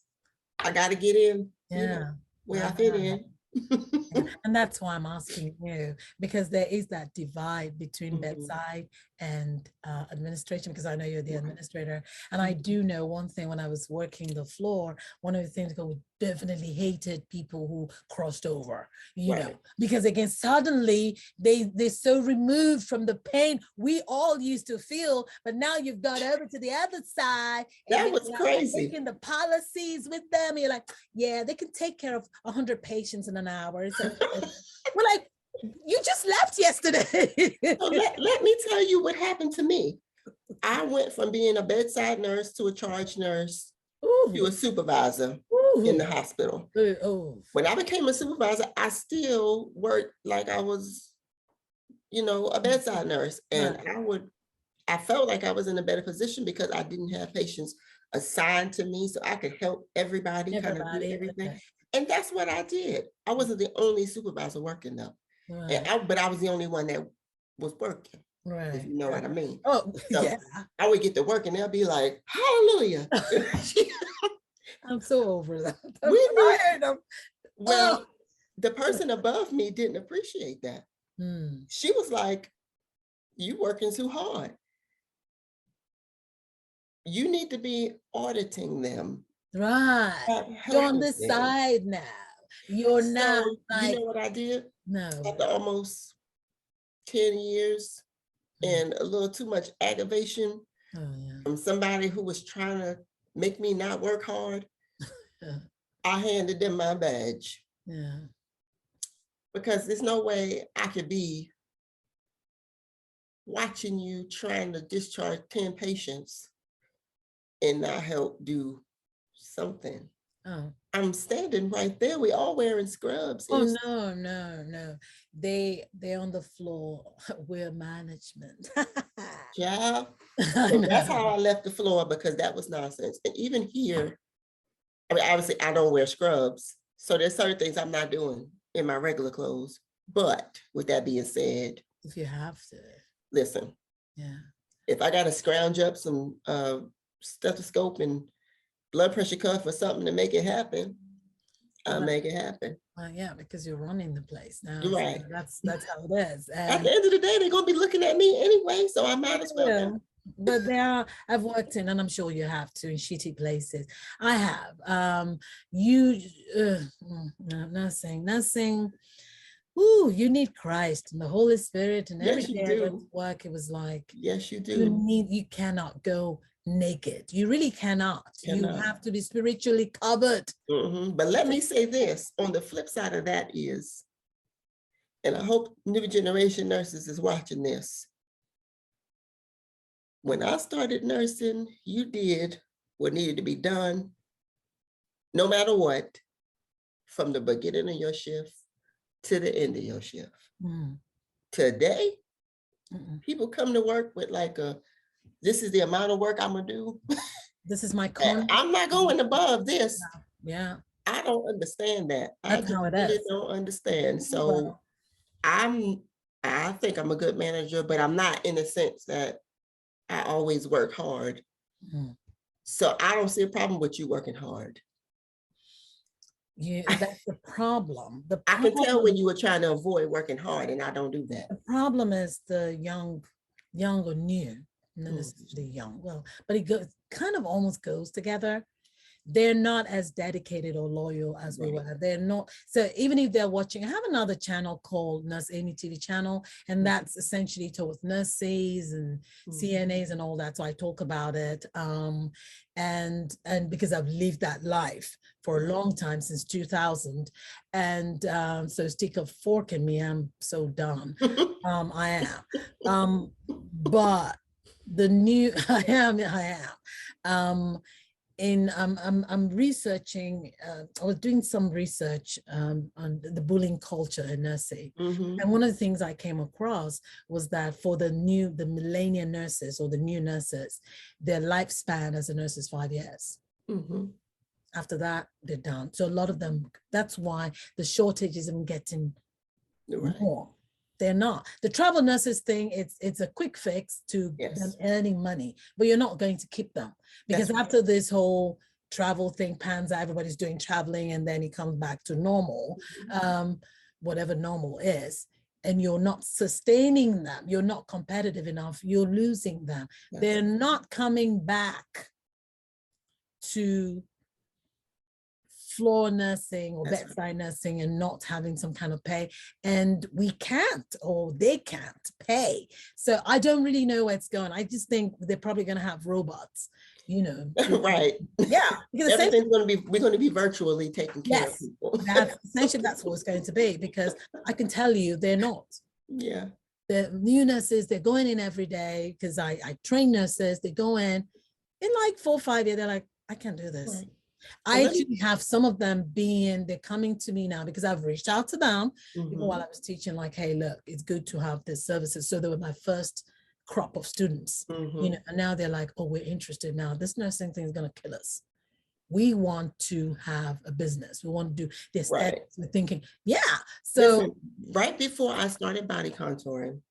I gotta get in, Yeah. where I fit in. Yeah. And that's why I'm asking you, because there is that divide between Mhm. bedside and administration, because I know you're the administrator. And I do know one thing: when I was working the floor, one of the things that we definitely hated people who crossed over, you know, because again, suddenly they're so removed from the pain we all used to feel, but now you've got over to the other side. And That was crazy. making the policies with them. You're like, yeah, they can take care of 100 patients in an hour. It's okay. We're like, you just left yesterday. So let me tell you what happened to me. I went from being a bedside nurse to a charge nurse to a supervisor in the hospital. When I became a supervisor, I still worked like I was, a bedside nurse. And I felt like I was in a better position because I didn't have patients assigned to me, so I could help everybody kind of do everything. Okay. And that's what I did. I wasn't the only supervisor working though. Right. But I was the only one that was working. Right. If you know what I mean. Oh, so yeah. I would get to work and they'll be like, hallelujah. I'm so over that. Well, the person above me didn't appreciate that. She was like, you working too hard. You need to be auditing them. Right. You're on the side now. You're not like, you know what I did? No. After almost 10 years and a little too much aggravation from somebody who was trying to make me not work hard, I handed them my badge. Yeah. Because there's no way I could be watching you trying to discharge 10 patients and not help do something. Oh. I'm standing right there. We all wearing scrubs. Oh, no. They're on the floor. We're management. Yeah. So that's how I left the floor, because that was nonsense. And even here, I mean, obviously I don't wear scrubs. So there's certain things I'm not doing in my regular clothes. But with that being said, if you have to listen, yeah, if I got to scrounge up some stethoscope and blood pressure cuff or something to make it happen, I'll make it happen. Well, yeah, because you're running the place now. Right. So that's how it is. At the end of the day, they're gonna be looking at me anyway, so I might as well. But I've worked in, and I'm sure you have too, in shitty places. I have. Nursing. Ooh, you need Christ and the Holy Spirit, and every day I went to work, it was like, yes, you do. You cannot go naked. You really cannot. You have to be spiritually covered. But let me say this, on the flip side of that is, and I hope new generation nurses is watching this. When I started nursing, you did what needed to be done, no matter what, from the beginning of your shift to the end of your shift. Today, people come to work with like this is the amount of work I'm gonna do. This is my I'm not going above this. Yeah. I don't understand that. That's how it is. Don't understand. So I think I'm a good manager, but I'm not, in the sense that I always work hard. So I don't see a problem with you working hard. Yeah, that's the problem. I can tell when you were trying to avoid working hard, and I don't do that. The problem is the young or new, not necessarily young, well, but it kind of almost goes together. They're not as dedicated or loyal as we were. They're not. So even if they're watching, I have another channel called Nurse Amy TV channel, and that's essentially towards nurses and CNAs and all that. So I talk about it. And because I've lived that life for a long time, since 2000. And so stick a fork in me, I'm so done. I am. But the new, I am. I'm researching, I was doing some research on the bullying culture in nursing. And one of the things I came across was that for the millennial nurses or the new nurses, their lifespan as a nurse is 5 years. After that, they're done. So a lot of them, that's why the shortage isn't getting more. They're not. The travel nurses thing, it's a quick fix to them earning money, but you're not going to keep them because after this whole travel thing pans out, everybody's doing traveling and then it comes back to normal, whatever normal is, and you're not sustaining them, you're not competitive enough, you're losing them. They're not coming back to floor nursing or bedside nursing and not having some kind of pay, and we can't, or they can't pay. So I don't really know where it's going. I just think they're probably going to have robots, right. Yeah, because everything's we're going to be virtually taking care of people. That's essentially, that's what it's going to be, because I can tell you they're not. Yeah. The new nurses, they're going in every day, because I train nurses, they go in like 4 or 5 years, they're like, I can't do this. Right. I actually have some of them they're coming to me now because I've reached out to them while I was teaching, like, hey, look, it's good to have this services. So they were my first crop of students, and now they're like, oh, we're interested now. This nursing thing is going to kill us. We want to have a business. We want to do this. Right. We're thinking, yeah. So listen, right before I started body contouring,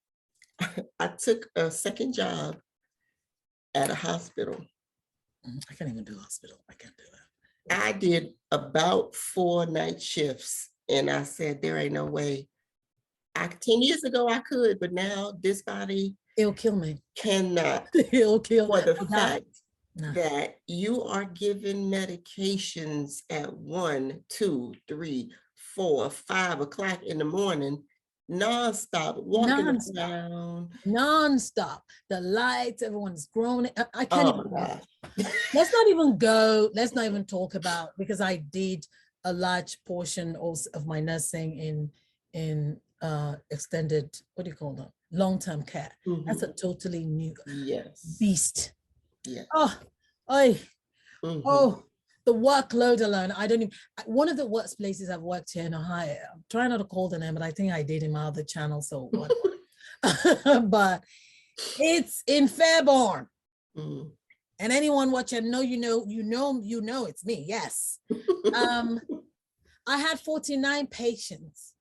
I took a second job at a hospital. I can't even do hospital. I can't do that. I did about 4 night shifts, and I said, there ain't no way. 10 years ago I could, but now this body, it'll kill me. Cannot. It'll kill for the fact that you are given medications at 1, 2, 3, 4, 5 o'clock in the morning, nonstop, walking around. Nonstop. The lights, everyone's groaning. I can't even. Let's not even talk about, because I did a large portion of my nursing in extended, what do you call them? Long-term care. That's a totally new beast. Yeah. Oh, the workload alone. I don't even, one of the worst places I've worked here in Ohio, I'm trying not to call the name, but I think I did in my other channel, so whatever. But it's in Fairborn. And anyone watching, you know it's me. Yes. I had 49 patients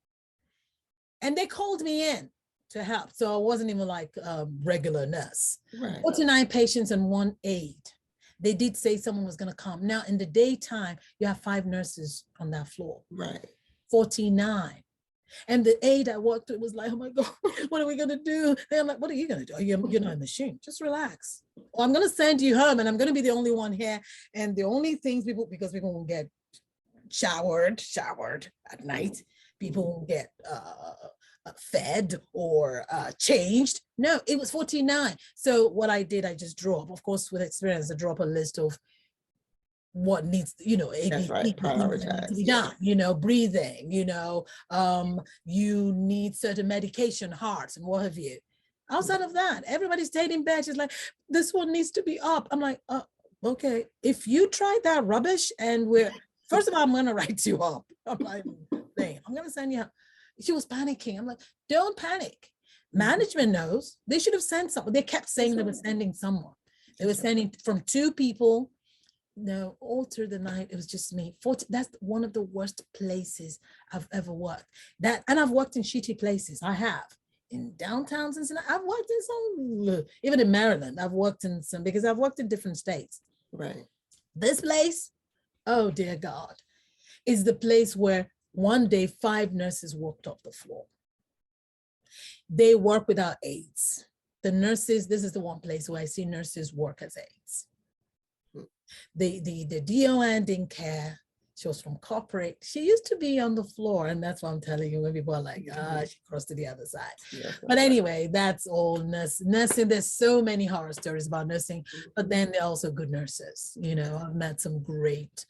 and they called me in to help. So I wasn't even like a regular nurse. Right. 49 patients and 1 aide. They did say someone was going to come. Now in the daytime, you have 5 nurses on that floor. Right. 49. And the aide I worked with was like, oh my God, what are we going to do? And I'm like, what are you going to do? You're not a machine. Just relax. Or I'm going to send you home and I'm going to be the only one here. And the only things because people will get showered at night. People will get fed or changed. No, it was 49. So what I did, I just drew up, of course, with experience, I drew up a list of what needs, that's right, prioritize. Yeah, breathing, you need certain medication, hearts and what have you. Outside of that, everybody stayed in bed. She's like, this one needs to be up. I'm like, okay, if you try that rubbish and first of all, I'm gonna write you up. I'm like, I'm gonna send you up. She was panicking. I'm like, don't panic. Management knows. They should have sent someone. They kept saying they were sending someone. They were sending from 2 people. No, all through the night, it was just me. That's one of the worst places I've ever worked. And I've worked in shitty places. I have. In downtown Cincinnati. I've worked in some, even in Maryland, I've worked in some, because I've worked in different states. Right. This place, oh dear God, is the place where one day 5 nurses walked off the floor. They work without aides. The nurses, this is the one place where I see nurses work as aides. The DON didn't care. She was from corporate. She used to be on the floor, and that's what I'm telling you when people are like, she crossed to the other side. Yeah, but anyway, that's all nursing. There's so many horror stories about nursing, but then they're also good nurses. I've met some great,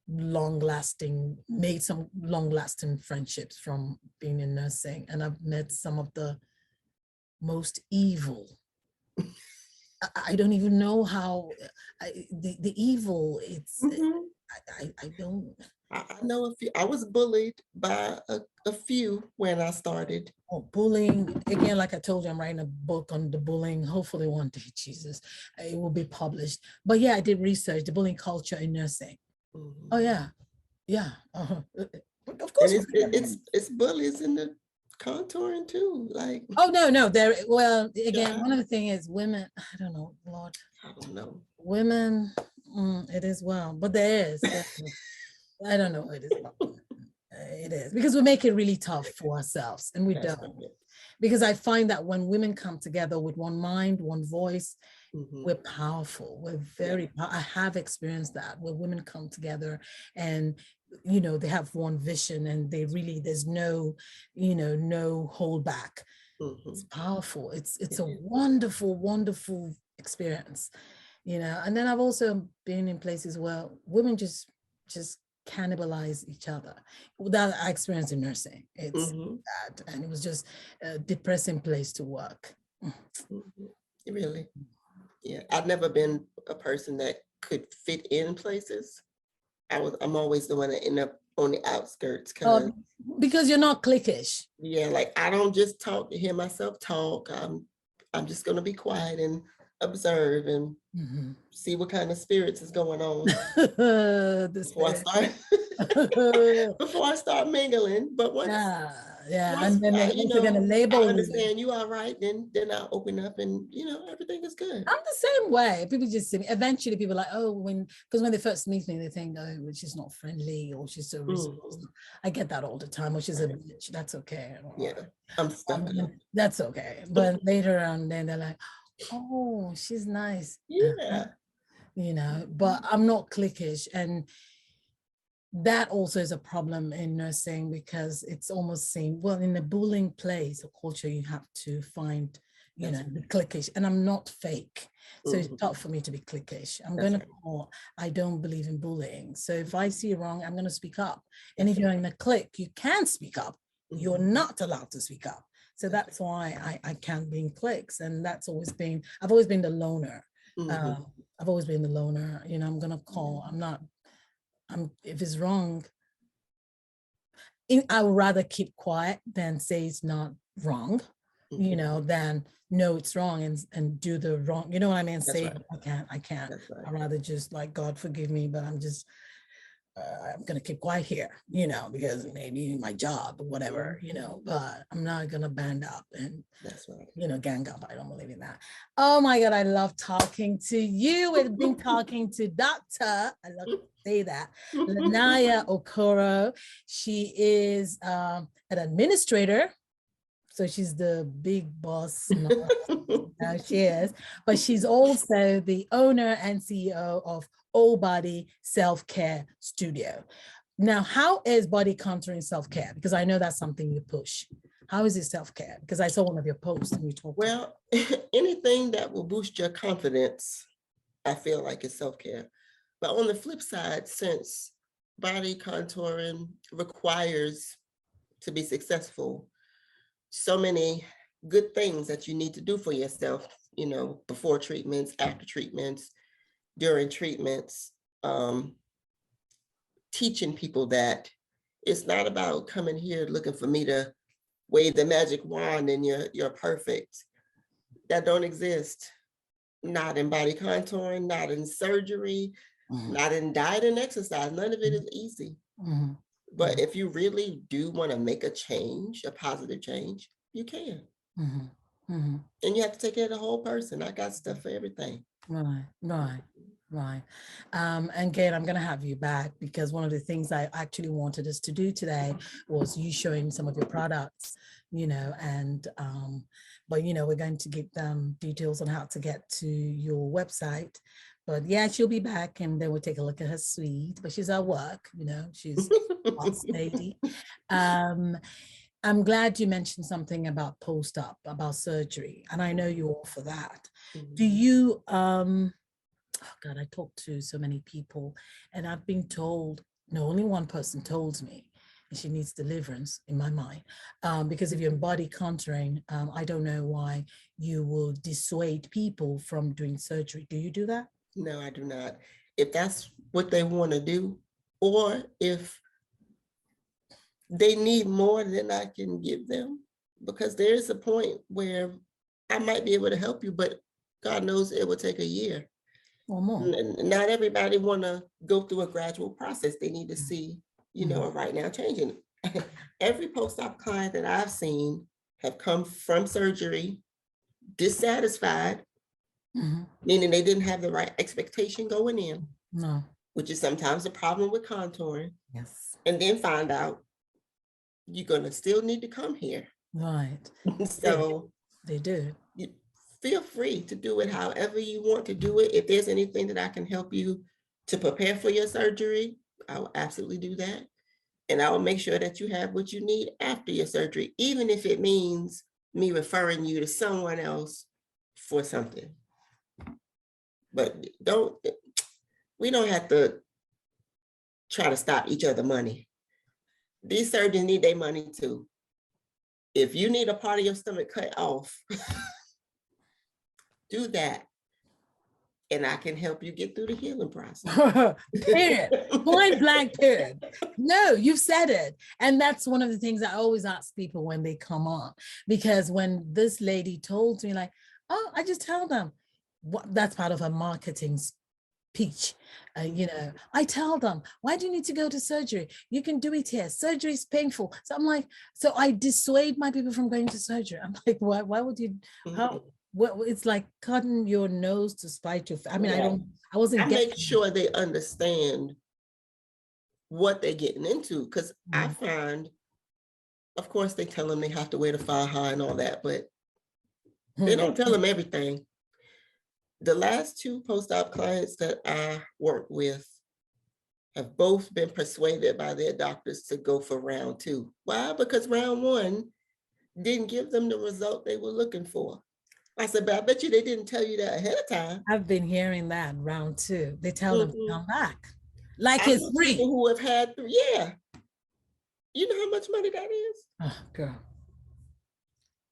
made some long-lasting friendships from being in nursing, and I've met some of the most evil. I don't even know how the evil. It's I don't. I know a few. I was bullied by a few when I started. Oh, bullying again. Like I told you, I'm writing a book on the bullying. Hopefully, one day, Jesus, it will be published. But yeah, I did research the bullying culture in nursing. Oh yeah, yeah. Of And course. it's bullies in the contouring too. Like, Oh no, there. Well, again, yeah, one of the thing is women. I don't know, Lord. I don't know. Women, it is well, but there is. I don't know what it is about women. It is because we make it really tough for ourselves, and we That's don't. right. Because I find that when women come together with one mind, one voice, we're powerful. We're very. I have experienced that where women come together and they have one vision and they really there's no no hold back. It's powerful. It's a wonderful, wonderful experience. And then I've also been in places where women just cannibalize each other. That I experienced in nursing. It's bad, and it was just a depressing place to work. Really? Yeah, I've never been a person that could fit in places. I'm always the one that end up on the outskirts because you're not cliquish. Yeah, like I don't just talk to hear myself talk. I'm just gonna be quiet and observe and see what kind of spirits is going on before I start mingling. But once and then they're also gonna label I understand you all right, then I'll open up and everything is good. I'm the same way. People just see me. Eventually people are like, oh, because when they first meet me, they think, oh, well, she's not friendly or she's so I get that all the time, or she's a bitch. That's okay. Yeah, I'm stuck. That's okay. But later on, then they're like, oh, she's nice. Yeah. But I'm not cliquish. And that also is a problem in nursing because it's almost seen, well, in a bullying place or culture, you have to find, the cliquish. And I'm not fake. So it's tough for me to be cliquish. I'm going to call, I don't believe in bullying. So if I see wrong, I'm going to speak up. And if you're in a clique, you can speak up. You're not allowed to speak up. So that's why I can't be in cliques. And I've always been the loner. I've always been the loner. I'm going to call. If it's wrong, I would rather keep quiet than say it's not wrong, than no, it's wrong and do the wrong, you know what I mean? Say, I can't. I'd rather just like, God forgive me, but I'm going to keep quiet here, because maybe my job or whatever, but I'm not going to band up and, gang up. I don't believe in that. Oh my God, I love talking to you. We've been talking to Dr. I love to say that, Lanaya Okoro. She is an administrator. So she's the big boss. She is, but she's also the owner and CEO of All Body Self-Care Studio. Now, how is body contouring self-care? Because I know that's something you push. How is it self-care? Because I saw one of your posts and you talked. Well, anything that will boost your confidence, I feel like is self-care. But on the flip side, since body contouring requires to be successful, so many good things that you need to do for yourself, before treatments, after treatments, during treatments, teaching people that it's not about coming here looking for me to wave the magic wand and you're perfect. That don't exist. Not in body contouring, not in surgery, not in diet and exercise. None of it is easy. But if you really do want to make a change, a positive change, you can. And you have to take care of the whole person. I got stuff for everything. Right. And again, I'm going to have you back because one of the things I actually wanted us to do today was you showing some of your products, and but we're going to give them details on how to get to your website. But yeah, she'll be back and then we'll take a look at her suite. But she's at work, she's a boss lady. I'm glad you mentioned something about post-op, about surgery, and I know you're all for that. Do you, oh God, I talk to so many people and I've been told, no, only one person told me, and she needs deliverance in my mind, because if you're in body contouring, I don't know why you will dissuade people from doing surgery. Do you do that? No, I do not. If that's what they want to do, or if they need more than I can give them, because there is a point where I might be able to help you, but God knows it will take a year. or more. Not everybody want to go through a gradual process. They need to see, a right now changing. Every post-op client that I've seen have come from surgery dissatisfied, meaning they didn't have the right expectation going in. No. Which is sometimes a problem with contouring. Yes. And then find out you're going to still need to come here. Right. So they do. You feel free to do it however you want to do it. If there's anything that I can help you to prepare for your surgery, I will absolutely do that. And I will make sure that you have what you need after your surgery, even if it means me referring you to someone else for something. But we don't have to try to stop each other money. These surgeons need their money too. If you need a part of your stomach cut off, do that. And I can help you get through the healing process. Period. Point blank, period. No, you've said it. And that's one of the things I always ask people when they come on. Because when this lady told me, like, oh, I just tell them, that's part of her marketing speech. I tell them, why do you need to go to surgery? You can do it here. Surgery is painful. So I'm like, so I dissuade my people from going to surgery. I'm like, why would you, how? Well, it's like cutting your nose to spite your. I mean, I make sure they understand what they're getting into, because I find, of course, they tell them they have to wear the faja and all that, but they don't tell them everything. The last two post-op clients that I work with have both been persuaded by their doctors to go for round 2. Why? Because round 1 didn't give them the result they were looking for. I said, but I bet you they didn't tell you that ahead of time. I've been hearing that round 2. They tell them to come back. Like it's free. People who have had, yeah. You know how much money that is? Oh, girl.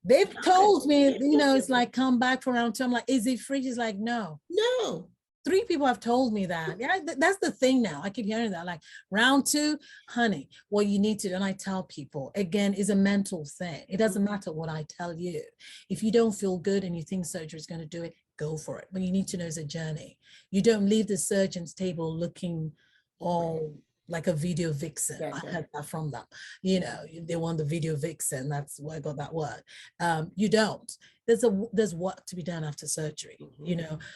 They've told me, it's like, come back for round 2. I'm like, is it free? She's like, no. No. 3 people have told me that. Yeah, that's the thing now. I keep hearing that, like, round 2, honey, what you need to do, and I tell people, again, is a mental thing. It doesn't matter what I tell you. If you don't feel good and you think surgery is going to do it, go for it. But you need to know it's a journey. You don't leave the surgeon's table looking all like a video vixen. That's I heard that from them. They want the video vixen. That's where I got that word. You don't. There's work to be done after surgery,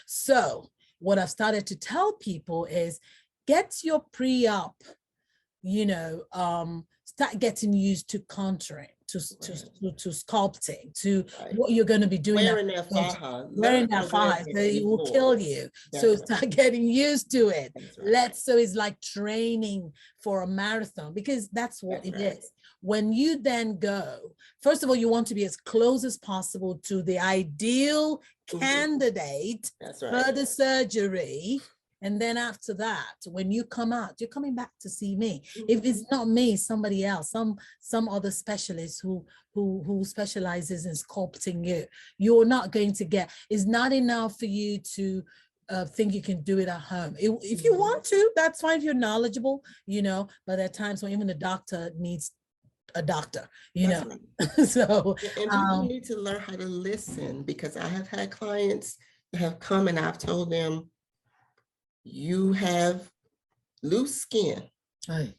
So what I've started to tell people is get your pre-op, start getting used to contouring, to sculpting, to what you're going to be doing. Wearing that faja, it will kill you. So start getting used to it. So it's like training for a marathon, because that's what it is. When you then go, first of all, you want to be as close as possible to the ideal candidate for the surgery. And then after that, when you come out, you're coming back to see me. If it's not me, somebody else, some other specialist who specializes in sculpting you. You're not going to get, it's not enough for you to think you can do it at home. If you want to, that's fine if you're knowledgeable, but there are times when even the doctor needs a doctor, So and people need to learn how to listen, because I have had clients that have come and I've told them, you have loose skin. Right.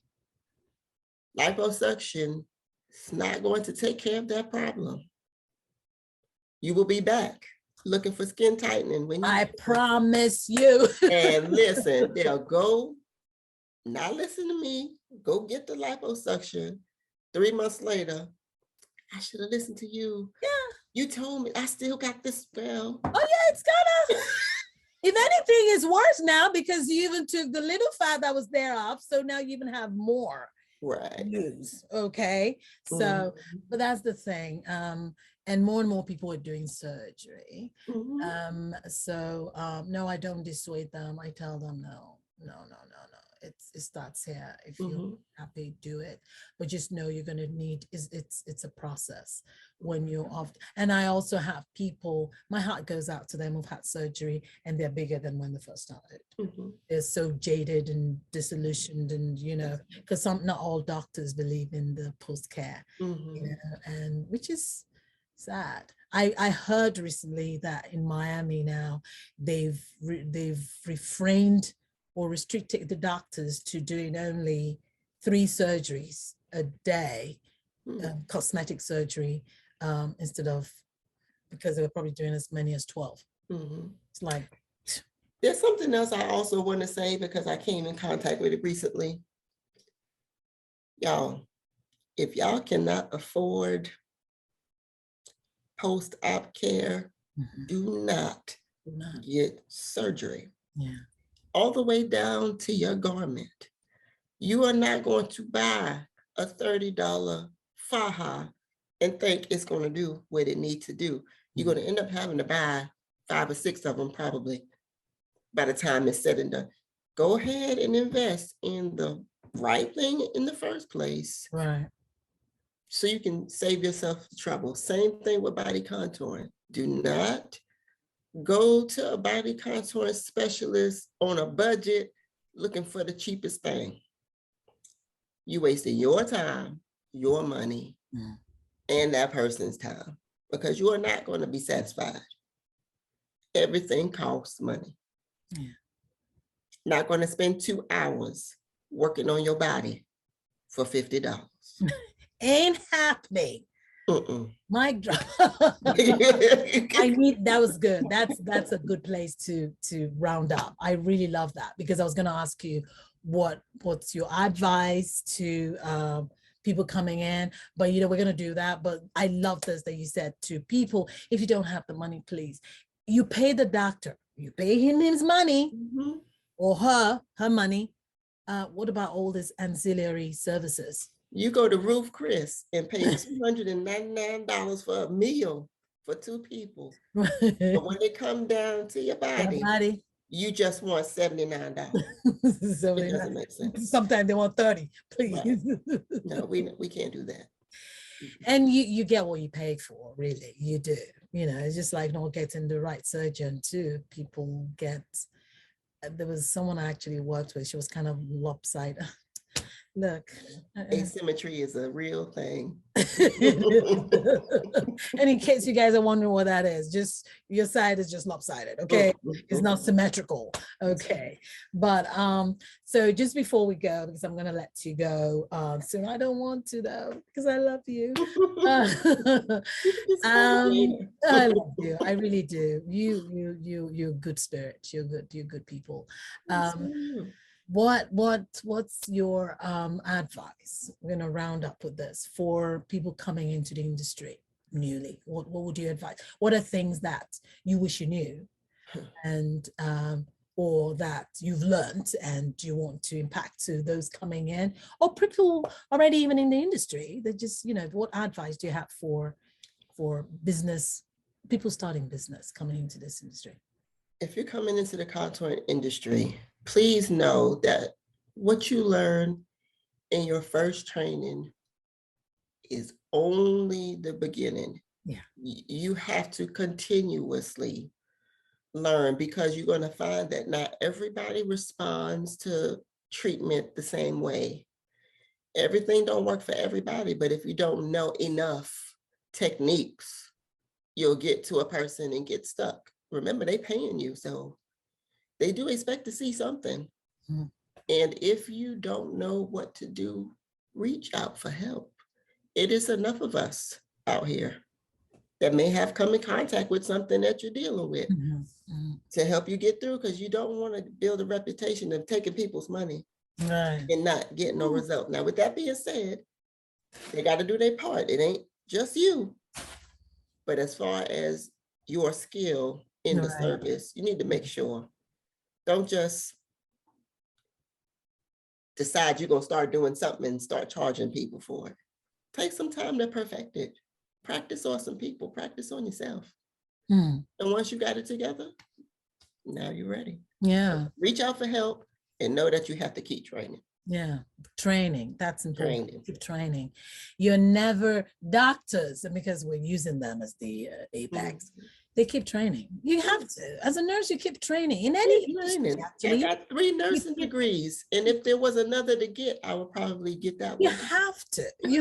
Liposuction is not going to take care of that problem. You will be back looking for skin tightening when I promise you. And listen, they'll go, not listen to me, go get the liposuction. 3 months later, I should have listened to you. Yeah. You told me I still got this spell. Oh yeah, it's gonna. If anything, it's worse now because you even took the little fat that was there off. So now you even have more news. Okay. So, but that's the thing. And more people are doing surgery. No, I don't dissuade them. I tell them, no. It starts here. If you're happy, do it. But just know you're going to need, it's a process when you're off. And I also have people, my heart goes out to them who've had surgery and they're bigger than when they first started. They're so jaded and disillusioned, and, because not all doctors believe in the post-care, and which is sad. I heard recently that in Miami now they've refrained or restricted the doctors to doing only 3 surgeries a day, cosmetic surgery, instead of, because they were probably doing as many as 12. It's like, there's something else I also want to say because I came in contact with it recently. Y'all, if y'all cannot afford post-op care, do not get surgery. All the way down to your garment. You are not going to buy a $30 faja and think it's going to do what it needs to do. You're going to end up having to buy 5 or 6 of them probably by the time it's said and done. Go ahead and invest in the right thing in the first place. Right. So you can save yourself trouble. Same thing with body contouring. Do not go to a body contouring specialist on a budget looking for the cheapest thing. You wasted your time, your money, and that person's time because you are not going to be satisfied. Everything costs money. Not going to spend 2 hours working on your body for $50. Ain't happening. Mic drop. I need, that was good. That's a good place to round up. I really love that because I was going to ask you what's your advice to people coming in, but we're going to do that. But I love this that you said to people, if you don't have the money, please, you pay the doctor, you pay him his money or her money. What about all these ancillary services? You go to Ruth Chris and pay $299 for a meal for 2 people. But when they come down to your body, you just want $79. It doesn't make sense. Sometimes they want 30, please. Right. No, we can't do that. And you get what you pay for, really. You do. It's just like not getting the right surgeon too. People get, there was someone I actually worked with, she was kind of lopsided. Look, asymmetry is a real thing. And in case you guys are wondering what that is, just your side is just lopsided, okay? It's not symmetrical, okay? But so just before we go, because I'm gonna let you go soon, I don't want to though, because I love you. I love you, I really do. You're good spirits, you're good people. What's your advice? We're going to round up with this for people coming into the industry newly. What would you advise? What are things that you wish you knew and or that you've learned and you want to impact to those coming in, or people already even in the industry that just, what advice do you have for business, people starting business coming into this industry? If you're coming into the contouring industry, please know that what you learn in your first training is only the beginning. You have to continuously learn because you're going to find that not everybody responds to treatment the same way. Everything don't work for everybody, but if you don't know enough techniques, you'll get to a person and get stuck. Remember, they paying you, so they do expect to see something. And if you don't know what to do, reach out for help. It is enough of us out here that may have come in contact with something that you're dealing with to help you get through, because you don't want to build a reputation of taking people's money and not getting no result. Now, with that being said, they got to do their part. It ain't just you. But as far as your skill in the service, you need to make sure. Don't just decide you're going to start doing something and start charging people for it. Take some time to perfect it. Practice on some people, practice on yourself. And once you got it together, now you're ready. Yeah. Reach out for help and know that you have to keep training. Yeah, training, that's important. Keep training. You're never doctors, and because we're using them as the apex, they keep training. You have to. As a nurse, you keep training in any industry, actually. I got 3 nursing degrees, and if there was another to get, I would probably get that one. You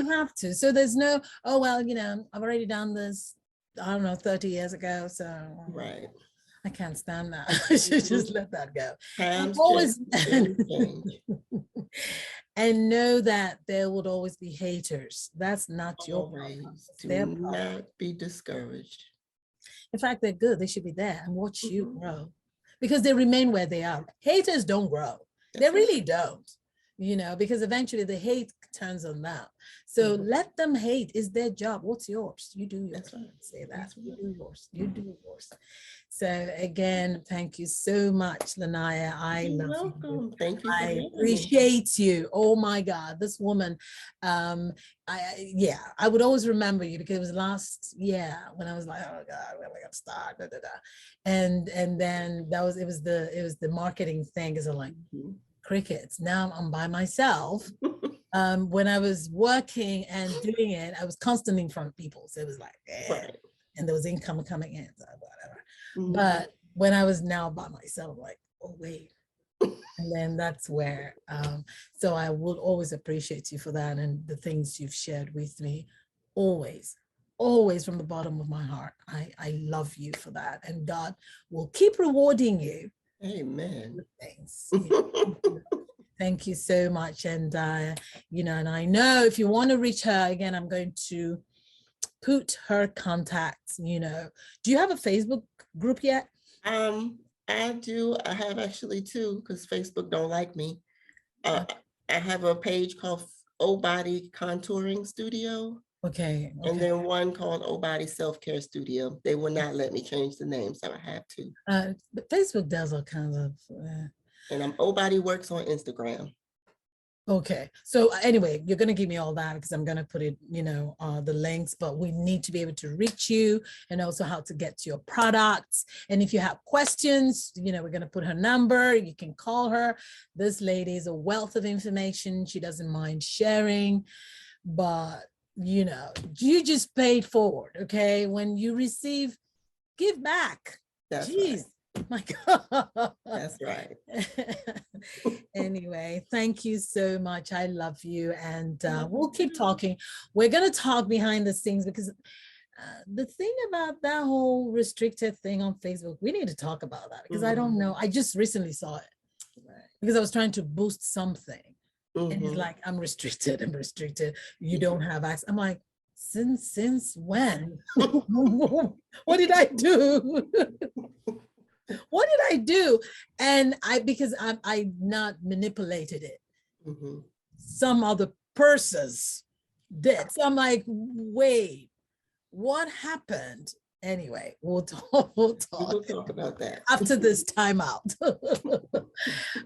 have to. So there's no, oh, well, I've already done this. I don't know, 30 years ago. So right. I can't stand that. I should just let that go. Times Always change. and know that there would always be haters. That's not your problem. Always. It's Do their problem. not be discouraged. In fact, they're good. They should be there and watch you grow because they remain where they are. Haters don't grow. They really don't, you know, because eventually the hate turns on them. So let them hate. Is their job. What's yours? You do yours. Say that. You do yours. You do yours. So again, thank you so much, Lanaya. I love you. Thank you. I appreciate you. Oh my God, this woman. I would always remember you because it was last year when I was like, oh God, where am I gonna start? Da, da, da. And then it was the marketing thing. Is like crickets. Now I'm by myself. When I was working and doing it, I was constantly in front of people. So it was like, and there was income coming in, so whatever. But when I was now by myself, like, oh wait. And then that's where, so I will always appreciate you for that and the things you've shared with me. Always from the bottom of my heart. I love you for that. And God will keep rewarding you. Amen. Thanks. Thank you so much. And, you know, and I know if you want to reach her again, I'm going to put her contacts, you know. Do you have a Facebook group yet? I do. I have actually two because Facebook don't like me. I have a page called O Body Contouring Studio. Okay. And then one called O Body Selfcare Studio. They will not let me change the name, so I have to. But Facebook does all kinds of. And I'm O Body Works on Instagram. Okay, so anyway, you're going to give me all that because I'm going to put it, you know, the links, but we need to be able to reach you and also how to get your products. And if you have questions, you know, we're going to put her number. You can call her. This lady is a wealth of information. She doesn't mind sharing, but, you know, you just pay it forward. Okay, when you receive, give back. That's Jeez. Right. My God. That's right. Anyway, thank you so much. I love you. And we'll keep talking. We're going to talk behind the scenes because the thing about that whole restricted thing on Facebook, we need to talk about that because I don't know. I just recently saw it because I was trying to boost something. And it's like, I'm restricted. You don't have access. I'm like, since when? What did I do? What did I do? And because I not manipulated it. Some other persons did. So I'm like, wait, what happened? Anyway, we'll talk about that after this timeout.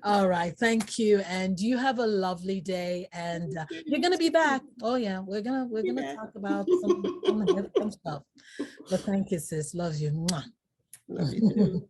All right, thank you, and you have a lovely day. And you're gonna be back. Oh yeah, we're gonna talk about some stuff. But thank you, sis. Love you. Love you too.